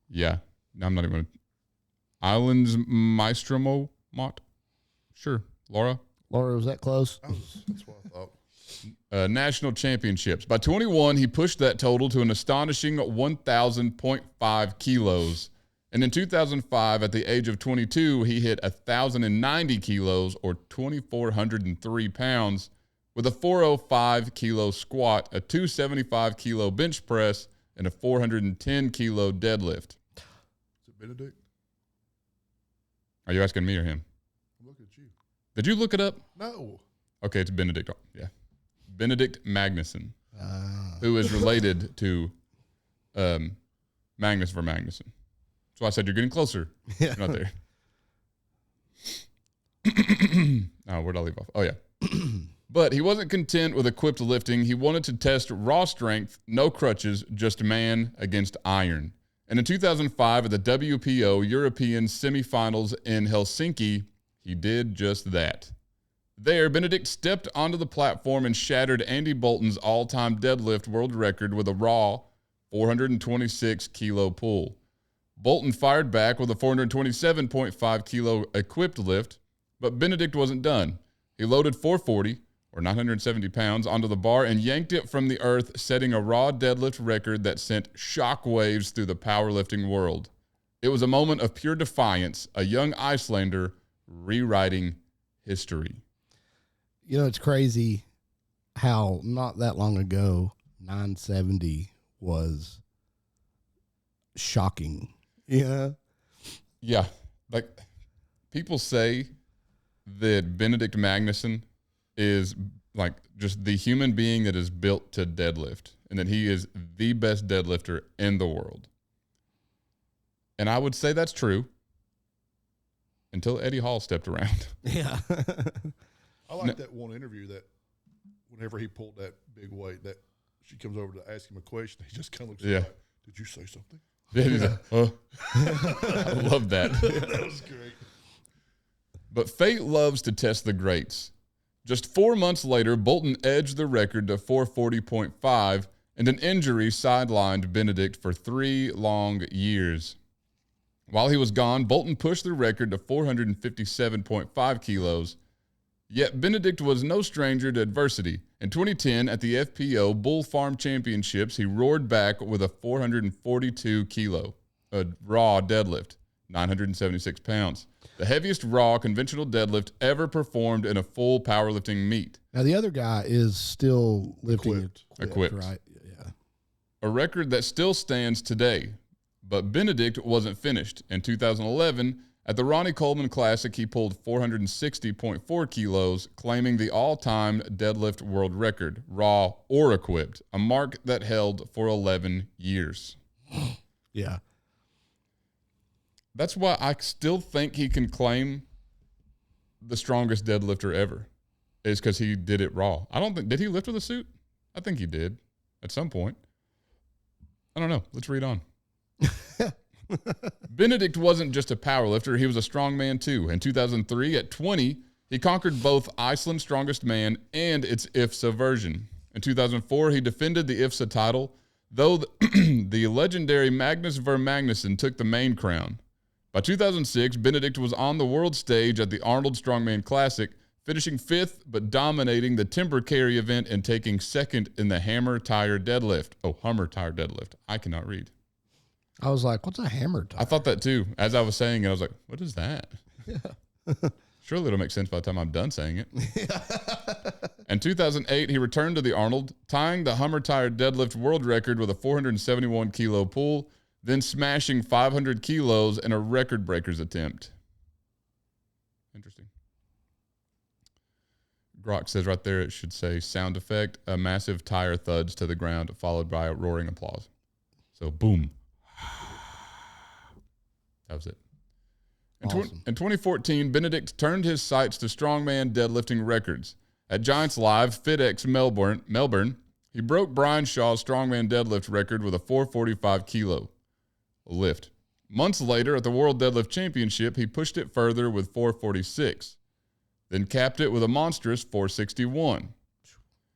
Yeah, I'm not even going to... Islands Maestromo Mott? Sure. Laura? Laura, was that close? That's what I thought. National championships. By 21, he pushed that total to an astonishing 1,000.5 kilos. And in 2005, at the age of 22, he hit 1,090 kilos or 2,403 pounds with a 405 kilo squat, a 275 kilo bench press, and a 410 kilo deadlift. Is it Benedict? Are you asking me or him? I'm looking at you. Did you look it up? No. Okay, it's Benedict. Yeah. Benedict Magnusson, who is related to Magnus Vermagnuson. So I said, you're getting closer. Yeah. You're not there. Oh, where'd I leave off? Oh, yeah. But he wasn't content with equipped lifting. He wanted to test raw strength, no crutches, just man against iron. And in 2005, at the WPO European semifinals in Helsinki, he did just that. There, Benedict stepped onto the platform and shattered Andy Bolton's all-time deadlift world record with a raw 426 kilo pull. Bolton fired back with a 427.5 kilo equipped lift, but Benedict wasn't done. He loaded 440, or 970 pounds, onto the bar and yanked it from the earth, setting a raw deadlift record that sent shockwaves through the powerlifting world. It was a moment of pure defiance, a young Icelander rewriting history. You know, it's crazy how not that long ago, 970 was shocking. Yeah. Yeah. Like, people say that Benedict Magnusson is like just the human being that is built to deadlift and that he is the best deadlifter in the world. And I would say that's true until Eddie Hall stepped around. Yeah. I like that one interview that whenever he pulled that big weight, that she comes over to ask him a question. He just kind of looks like, did you say something? Yeah, he's like, I love that. That was great. But fate loves to test the greats. Just 4 months later, Bolton edged the record to 440.5, and an injury sidelined Benedict for 3 long years. While he was gone, Bolton pushed the record to 457.5 kilos. Yet Benedict was no stranger to adversity. In 2010, at the FPO Bull Farm Championships, he roared back with a 442 kilo, a raw deadlift, 976 pounds. The heaviest raw conventional deadlift ever performed in a full powerlifting meet. Now, the other guy is still lifting Equipped. right? Yeah. A record that still stands today. But Benedict wasn't finished. In 2011, At the Ronnie Coleman Classic, he pulled 460.4 kilos, claiming the all-time deadlift world record, raw or equipped, a mark that held for 11 years. Yeah. That's why I still think he can claim the strongest deadlifter ever, is because he did it raw. I don't think, did he lift with a suit? I think he did at some point. I don't know. Let's read on. Benedict wasn't just a powerlifter, he was a strongman too. In 2003, at 20, he conquered both Iceland's strongest man and its IFSA version. In 2004, he defended the IFSA title, though the legendary Magnus Ver Magnusson took the main crown. By 2006, Benedict was on the world stage at the Arnold Strongman Classic, finishing 5th but dominating the timber carry event and taking 2nd in the hammer tire deadlift. Oh, Hummer tire deadlift. I cannot read. I was like, what's a hammer tire? I thought that too. As I was saying it, I was like, what is that? Yeah. Surely it'll make sense by the time I'm done saying it. In 2008, he returned to the Arnold, tying the Hummer tire deadlift world record with a 471 kilo pull, then smashing 500 kilos in a record breakers attempt. Interesting. Grok says right there it should say sound effect, a massive tire thuds to the ground, followed by a roaring applause. So boom. That was it. Awesome. In 2014, Benedict turned his sights to strongman deadlifting records. At Giants Live, FitX Melbourne, he broke Brian Shaw's strongman deadlift record with a 445 kilo lift. Months later, at the World Deadlift Championship, he pushed it further with 446, then capped it with a monstrous 461,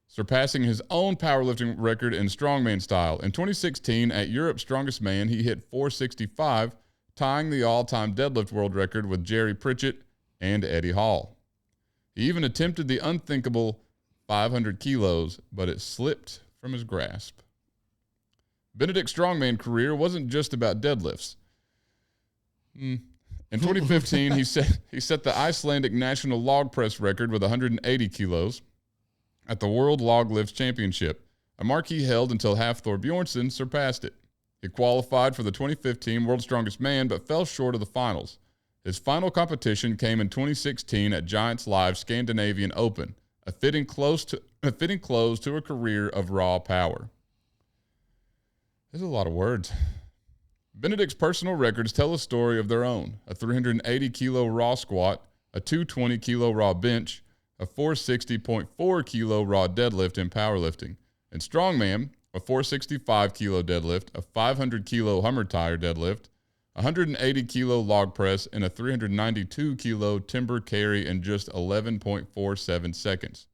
surpassing his own powerlifting record in strongman style. In 2016, at Europe's Strongest Man, he hit 465, tying the all-time deadlift world record with Jerry Pritchett and Eddie Hall. He even attempted the unthinkable 500 kilos, but it slipped from his grasp. Benedict's strongman career wasn't just about deadlifts. In 2015, he set the Icelandic national log press record with 180 kilos at the World Log Lifts Championship, a mark he held until Hafthor Bjornsson surpassed it. He qualified for the 2015 World's Strongest Man, but fell short of the finals. His final competition came in 2016 at Giants Live Scandinavian Open, a fitting close to a career of raw power. There's a lot of words. Benedict's personal records tell a story of their own: a 380 kilo raw squat, a 220 kilo raw bench, a 460.4 kilo raw deadlift in powerlifting. In strongman, a 465 kilo deadlift, a 500 kilo Hummer tire deadlift, 180 kilo log press, and a 392 kilo timber carry in just 11.47 seconds.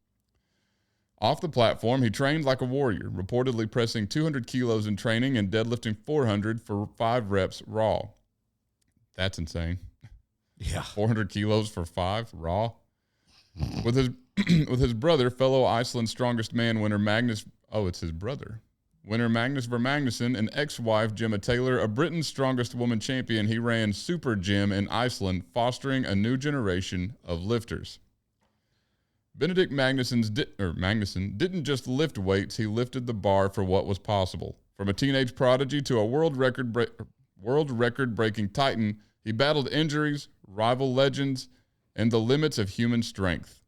Off the platform, he trained like a warrior, reportedly pressing 200 kilos in training and deadlifting 400 for 5 reps raw. That's insane. Yeah. 400 kilos for 5 raw. With his brother, fellow Iceland's Strongest Man winner Magnus Ver Magnusson, and ex-wife Gemma Taylor, a Britain's strongest woman champion, he ran Super Gym in Iceland, fostering a new generation of lifters. Benedict Magnusson didn't just lift weights, he lifted the bar for what was possible. From a teenage prodigy to a world record-breaking titan, he battled injuries, rival legends, and the limits of human strength.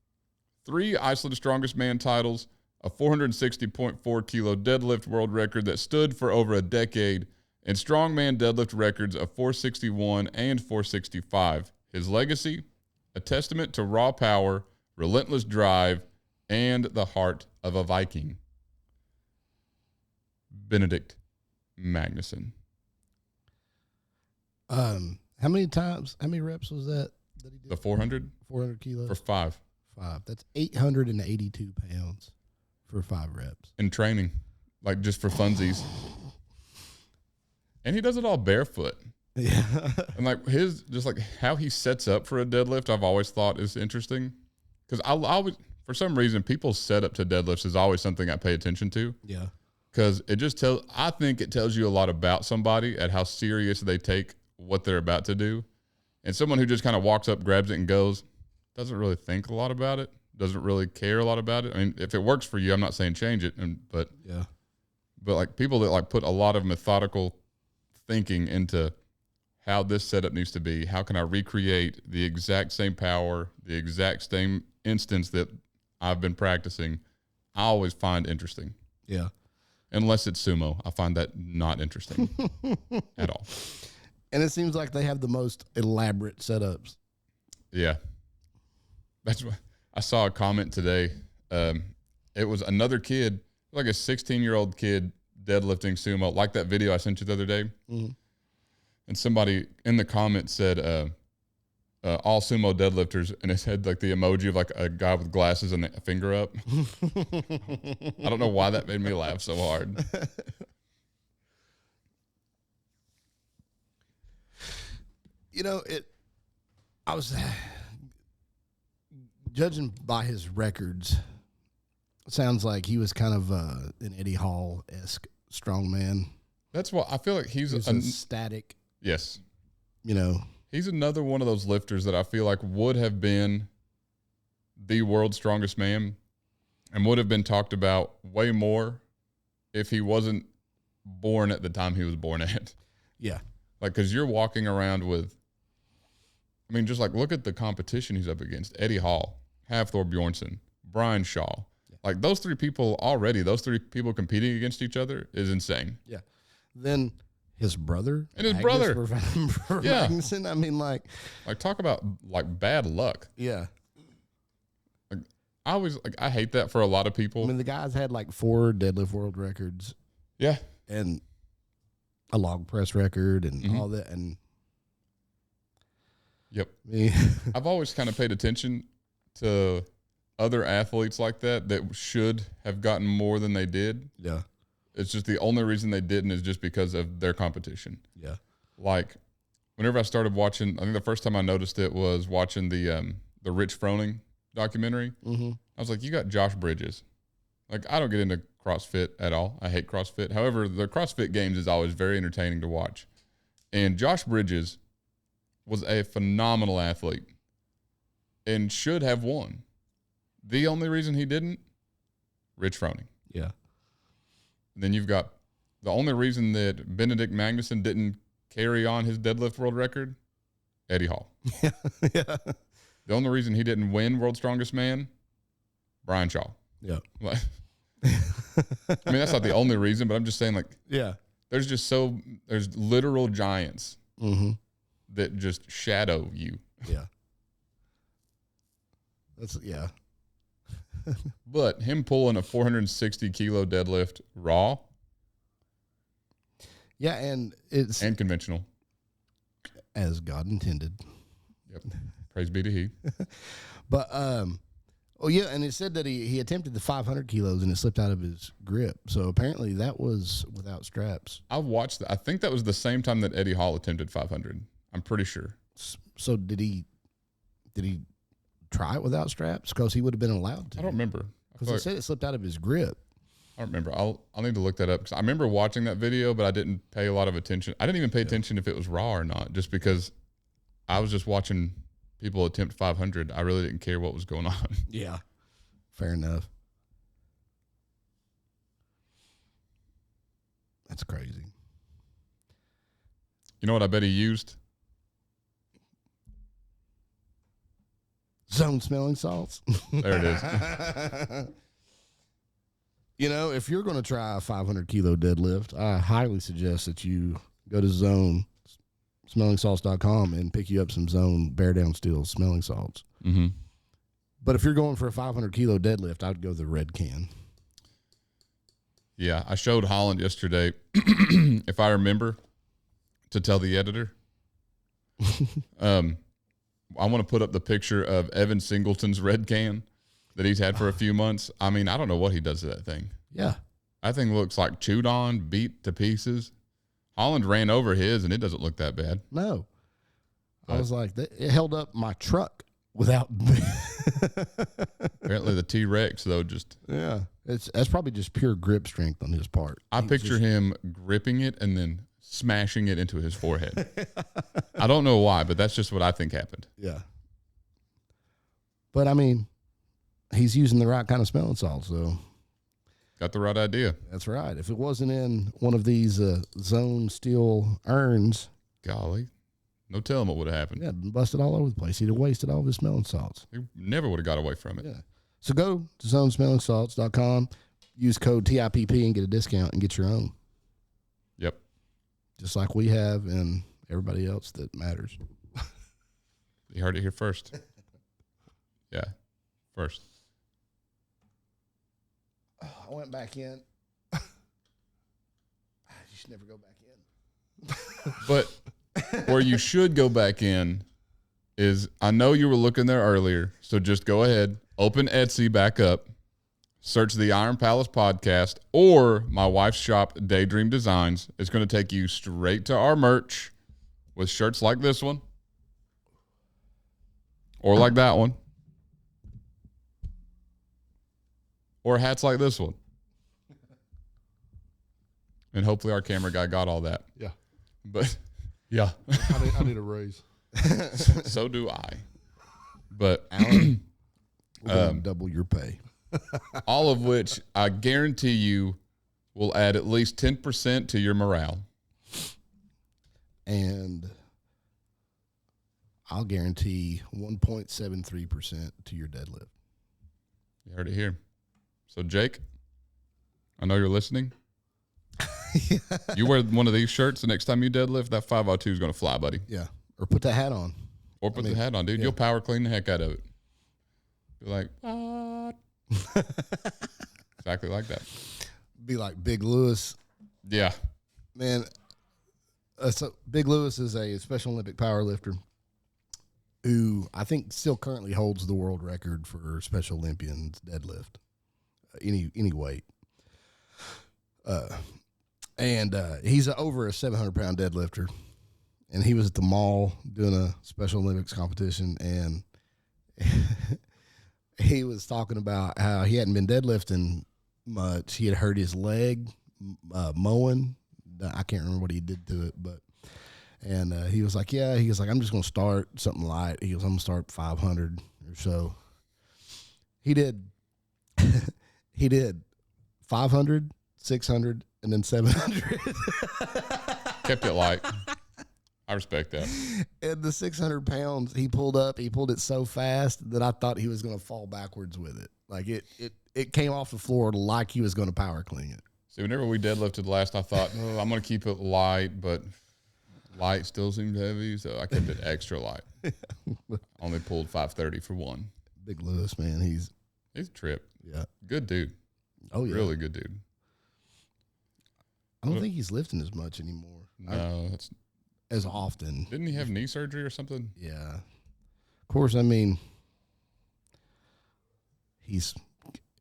3 Iceland's Strongest Man titles, a 460.4 kilo deadlift world record that stood for over a decade, and strongman deadlift records of 461 and 465. His legacy, a testament to raw power, relentless drive, and the heart of a Viking. Benedict Magnusson. How many reps was that he did? The 400? 400 kilos? For 5. 5. That's 882 pounds for 5 reps. In training, like just for funsies. And he does it all barefoot. Yeah. And like how he sets up for a deadlift, I've always thought is interesting. Because I always, for some reason, people's setup to deadlifts is always something I pay attention to. Yeah. Because I think it tells you a lot about somebody at how serious they take what they're about to do. And someone who just kind of walks up, grabs it, and goes, doesn't really think a lot about it, doesn't really care a lot about it. I mean, if it works for you, I'm not saying change it, but like people that like put a lot of methodical thinking into how this setup needs to be. How can I recreate the exact same power, the exact same instance that I've been practicing? I always find interesting. Yeah. Unless it's sumo. I find that not interesting at all. And it seems like they have the most elaborate setups. Yeah. That's what I saw a comment today. It was another kid, like a 16-year-old kid deadlifting sumo, like that video I sent you the other day. Mm-hmm. And somebody in the comments said, all sumo deadlifters, and it had like the emoji of like a guy with glasses and a finger up. I don't know why that made me laugh so hard. You know, I was judging by his records. It sounds like he was kind of an Eddie Hall-esque strongman. That's what I feel like he's a static. Yes. You know, he's another one of those lifters that I feel like would have been the world's strongest man and would have been talked about way more if he wasn't born at the time he was born at. Yeah. Like, because you're walking around with, I mean, just like look at the competition he's up against. Eddie Hall, Hafthor Bjornsson, Brian Shaw. Yeah. Like those three people competing against each other is insane. Yeah. Then his brother. And his brother. Yeah. Magnuson. I mean, like talk about like bad luck. Yeah. Like I hate that for a lot of people. I mean, the guy's had like 4 deadlift world records. Yeah. And a log press record and all that. And yep. I've always kind of paid attention to other athletes like that should have gotten more than they did. Yeah. It's just the only reason they didn't is just because of their competition. Yeah. Like whenever I started watching, I think the first time I noticed it was watching the Rich Froning documentary. Mm-hmm. I was like, you got Josh Bridges. Like, I don't get into CrossFit at all. I hate CrossFit. However, the CrossFit Games is always very entertaining to watch. And Josh Bridges was a phenomenal athlete and should have won. The only reason he didn't, Rich Froning. Yeah. Then you've got the only reason that Benedict Magnuson didn't carry on his deadlift world record, Eddie Hall. Yeah. The only reason he didn't win World's Strongest Man, Brian Shaw. Yeah. Like, I mean, that's not the only reason, but I'm just saying, like, yeah, there's literal giants that just shadow you. Yeah. Yeah. But him pulling a 460 kilo deadlift raw. Yeah, and it's conventional. As God intended. Yep. Praise be to He. But yeah, and it said that he attempted the 500 kilos and it slipped out of his grip. So apparently that was without straps. I watched that. I think that was the same time that Eddie Hall attempted 500. I'm pretty sure. So did he try it without straps? Because he would have been allowed to. I don't remember. Because it said it slipped out of his grip. I don't remember. I'll need to look that up because I remember watching that video, but I didn't pay a lot of attention. I didn't even pay attention if it was raw or not, just because I was just watching people attempt 500. I really didn't care what was going on. Yeah. Fair enough. That's crazy. You know what I bet he used? Zone smelling salts. There it is. You know, if you're going to try a 500 kilo deadlift, I highly suggest that you go to Zone smellingsalts.com and pick you up some Zone Bear Down Steel smelling salts. Mm-hmm. But if you're going for a 500 kilo deadlift, I'd go the red can. Yeah, I showed Holland yesterday, if I remember, to tell the editor. I want to put up the picture of Evan Singleton's red can that he's had for a few months. I mean, I don't know what he does to that thing. Yeah. That thing looks like chewed on, beat to pieces. Holland ran over his, and it doesn't look that bad. No. I was like, it held up my truck without. Apparently the T-Rex, though, just. Yeah. That's probably just pure grip strength on his part. I picture him gripping it and then smashing it into his forehead. I don't know why, but that's just what I think happened. Yeah. But, I mean, he's using the right kind of smelling salt, so. Got the right idea. That's right. If it wasn't in one of these Zone Steel urns. Golly. No telling what would have happened. Yeah, busted all over the place. He'd have wasted all of his smelling salts. He never would have got away from it. Yeah. So go to zonesmellingsalts.com, use code TIPP and get a discount and get your own. Yep. Just like we have and everybody else that matters. You heard it here first. Yeah, first. I went back in. You should never go back in. But where you should go back in is, I know you were looking there earlier, so just go ahead, open Etsy back up, search the Iron Palace podcast or my wife's shop, Daydream Designs. It's going to take you straight to our merch with shirts like this one or like that one or hats like this one. And hopefully our camera guy got all that. Yeah. But yeah, I need a raise. so do I. But Alan, we're gonna double your pay. all of which I guarantee you will add at least 10% to your morale. And I'll guarantee 1.73% to your deadlift. You heard it here. So, Jake, I know you're listening. You wear one of these shirts the next time you deadlift, that 502 is going to fly, buddy. Yeah. Or put that hat on. Or put the hat on, dude. yeah. You'll power clean the heck out of it. You're like, what? Exactly like that. Be like Big Lewis. Yeah. Man, so Big Lewis is a Special Olympic powerlifter who I think still currently holds the world record for Special Olympians deadlift, any weight. And he's over a 700-pound deadlifter, and he was at the mall doing a Special Olympics competition, and he was talking about how he hadn't been deadlifting much. He had hurt his leg mowing. I can't remember what he did to it, but he was like, I'm just going to start something light. He goes, I'm going to start 500 or so. He did 500, 600, and then 700. Kept it light. I respect that. And the 600 pounds he pulled it so fast that I thought he was going to fall backwards with it. Like it came off the floor like he was going to power clean it. See, whenever we deadlifted last, I thought, I'm going to keep it light, but light still seemed heavy, so I kept it extra light. Only pulled 530 for one. Big Lewis, man, he's a trip. Yeah. Good dude. Oh, yeah. Really good dude. I don't think he's lifting as much anymore. No, that's as often. Didn't he have knee surgery or something? Yeah. Of course, I mean, he's,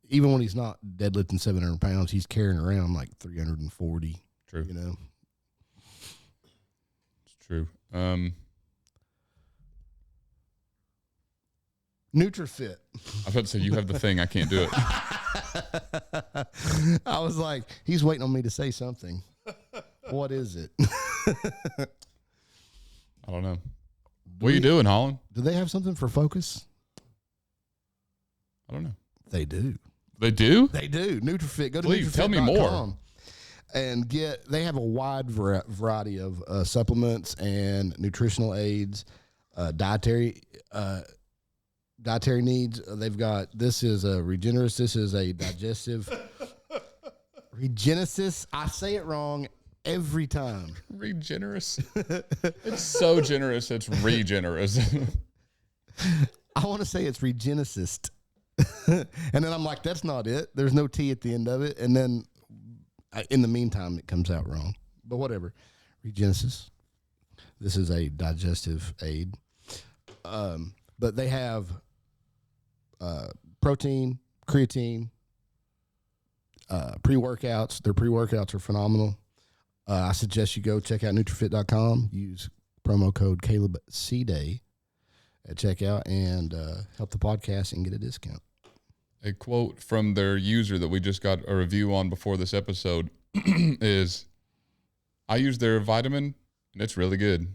even when he's not deadlifting 700 pounds, he's carrying around like 340. True. You know? It's true. NutriFit. I was about to say, you have the thing. I can't do it. I was like, he's waiting on me to say something. What is it? I don't know. What are you doing, Holland? Do they have something for focus? I don't know. They do. They do? They do. NutriFit. Go to Please, tell me more. And they have a wide variety of supplements and nutritional aids, dietary needs. They've got, this is a Regenesis. This is a digestive. Regenesis. I say it wrong every time. Regenerous. It's so generous. It's regenerous. I want to say it's Regenesis. And then I'm like, that's not it. There's no T at the end of it. And then in the meantime, it comes out wrong. But whatever. Regenesis. This is a digestive aid. But they have protein, creatine, pre-workouts. Their pre-workouts are phenomenal. I suggest you go check out NutriFit.com. Use promo code CalebCDay at checkout and help the podcast and get a discount. A quote from their user that we just got a review on before this episode is, I use their vitamin, and it's really good.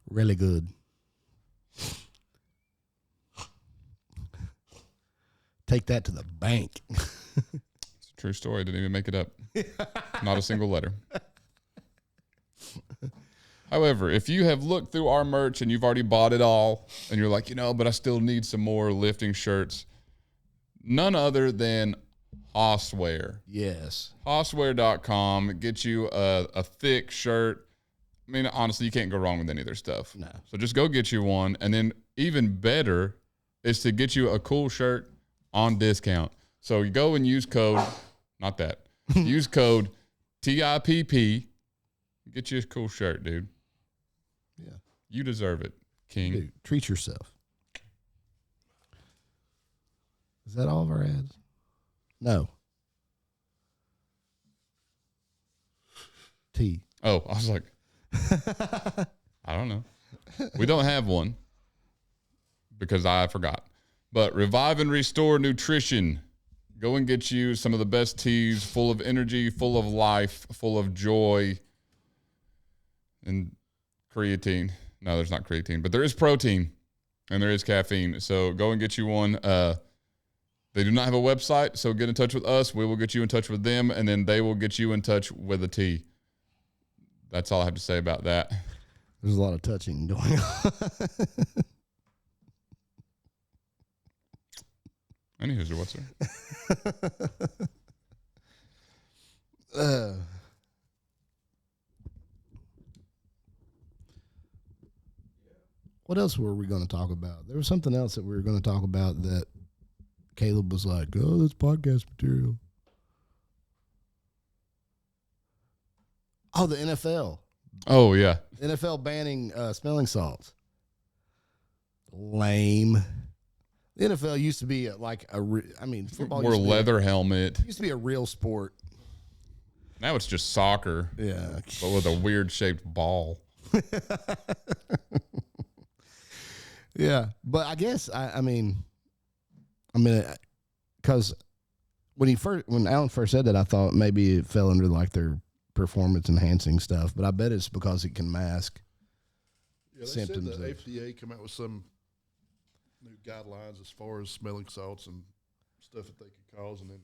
Really good. Take that to the bank. It's a true story. I didn't even make it up. Not a single letter. However, if you have looked through our merch and you've already bought it all, and you're like, but I still need some more lifting shirts, none other than Hosswear. Yes. Hosswear.com. Get you a thick shirt. I mean, honestly, you can't go wrong with any of their stuff. No. So just go get you one. And then even better is to get you a cool shirt on discount. So you go and use code, not that, use code TIPP. Get you a cool shirt, dude. Yeah. You deserve it, King. Dude, treat yourself. Is that all of our ads? No. T. Oh, I was like, I don't know. We don't have one because I forgot. But Revive and Restore Nutrition. Go and get you some of the best teas, full of energy, full of life, full of joy, and creatine. No, there's not creatine, but there is protein and there is caffeine. So go and get you one. They do not have a website, so get in touch with us. We will get you in touch with them, and then they will get you in touch with a tea. That's all I have to say about that. There's a lot of touching going on. Anywho, what's there? What else were we going to talk about? There was something else that we were going to talk about that Caleb was like, oh, that's podcast material. Oh, the NFL. Oh, yeah. NFL banning smelling salts. Lame. The NFL used to be football Wore a leather helmet. Used to be a real sport. Now it's just soccer. Yeah. But with a weird shaped ball. Yeah. But I guess, because when Alan first said that, I thought maybe it fell under like their performance enhancing stuff, but I bet it's because it can mask symptoms. Said the FDA come out with some new guidelines as far as smelling salts and stuff that they could cause, and then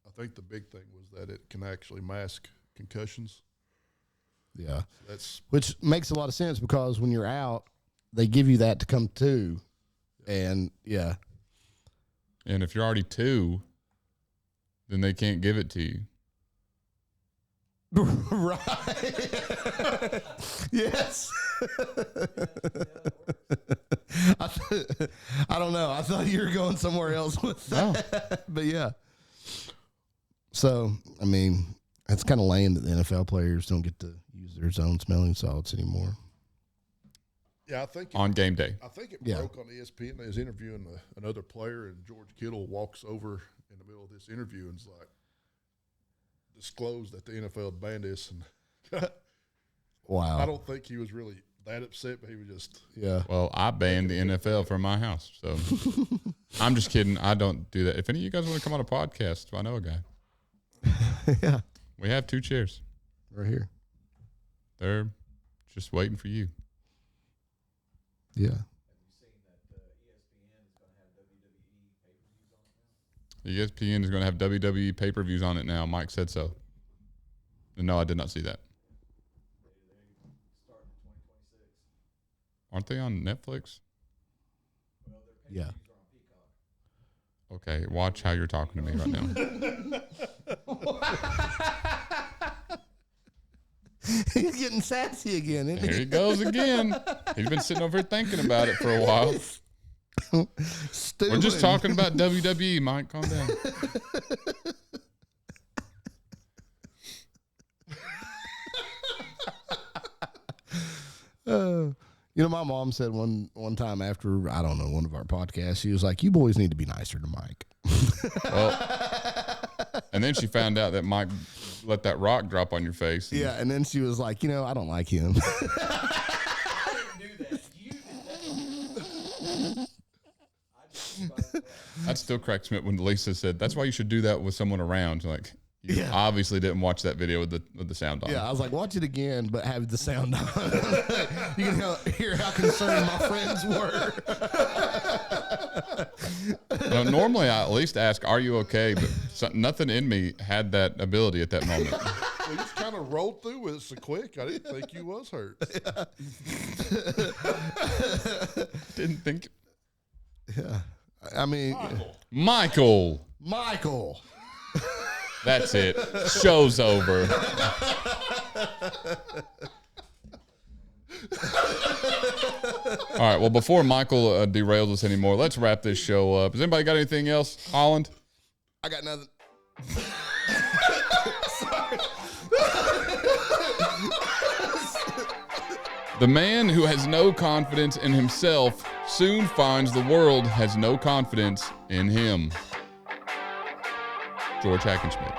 I think the big thing was that it can actually mask concussions. Yeah, so which makes a lot of sense because when you're out, they give you that to come to, and yeah. And if you're already 2, then they can't give it to you. Right. Yes. I don't know. I thought you were going somewhere else with that. But yeah. So, it's kind of lame that the NFL players don't get to use their own smelling salts anymore. Yeah, I think on game day. I think it broke on ESPN. They was interviewing another player, and George Kittle walks over in the middle of this interview and is like, disclosed that the NFL banned this, and wow. I don't think he was really that upset, but he was just Well, I banned the NFL from my house, so I'm just kidding. I don't do that. If any of you guys want to come on a podcast, I know a guy. Yeah, we have 2 chairs right here. They're just waiting for you. Yeah. Have you seen that ESPN is going to have WWE pay-per-views on it now? ESPN is going to have WWE pay-per-views on it now. Mike said so. No, I did not see that. Starting in 2026. Aren't they on Netflix? Well, their Yeah. pay-per-views are on Peacock. Okay, watch how you're talking to me right now. He's getting sassy again, isn't Here he goes again. He's been sitting over here thinking about it for a while. Stupid. We're just talking about WWE, Mike. Calm down. My mom said one time after, I don't know, one of our podcasts, she was like, you boys need to be nicer to Mike. Well, and then she found out that Mike let that rock drop on your face. Yeah, and then she was like, I don't like him. I didn't do that. You did that. I just about that. That still cracks me up when Lisa said, that's why you should do that with someone around. Like, you obviously didn't watch that video with the sound on. Yeah, I was like, watch it again, but have the sound on. You can hear how concerned my friends were. Normally, I at least ask, are you okay? But nothing in me had that ability at that moment. well, you just kind of rolled through with it so quick. I didn't think you was hurt. Didn't think. Yeah. I mean, Michael. That's it. Show's over. All right. Well, before Michael derails us anymore, let's wrap this show up. Has anybody got anything else? Holland? I got nothing. The man who has no confidence in himself soon finds the world has no confidence in him. George Hackenschmidt.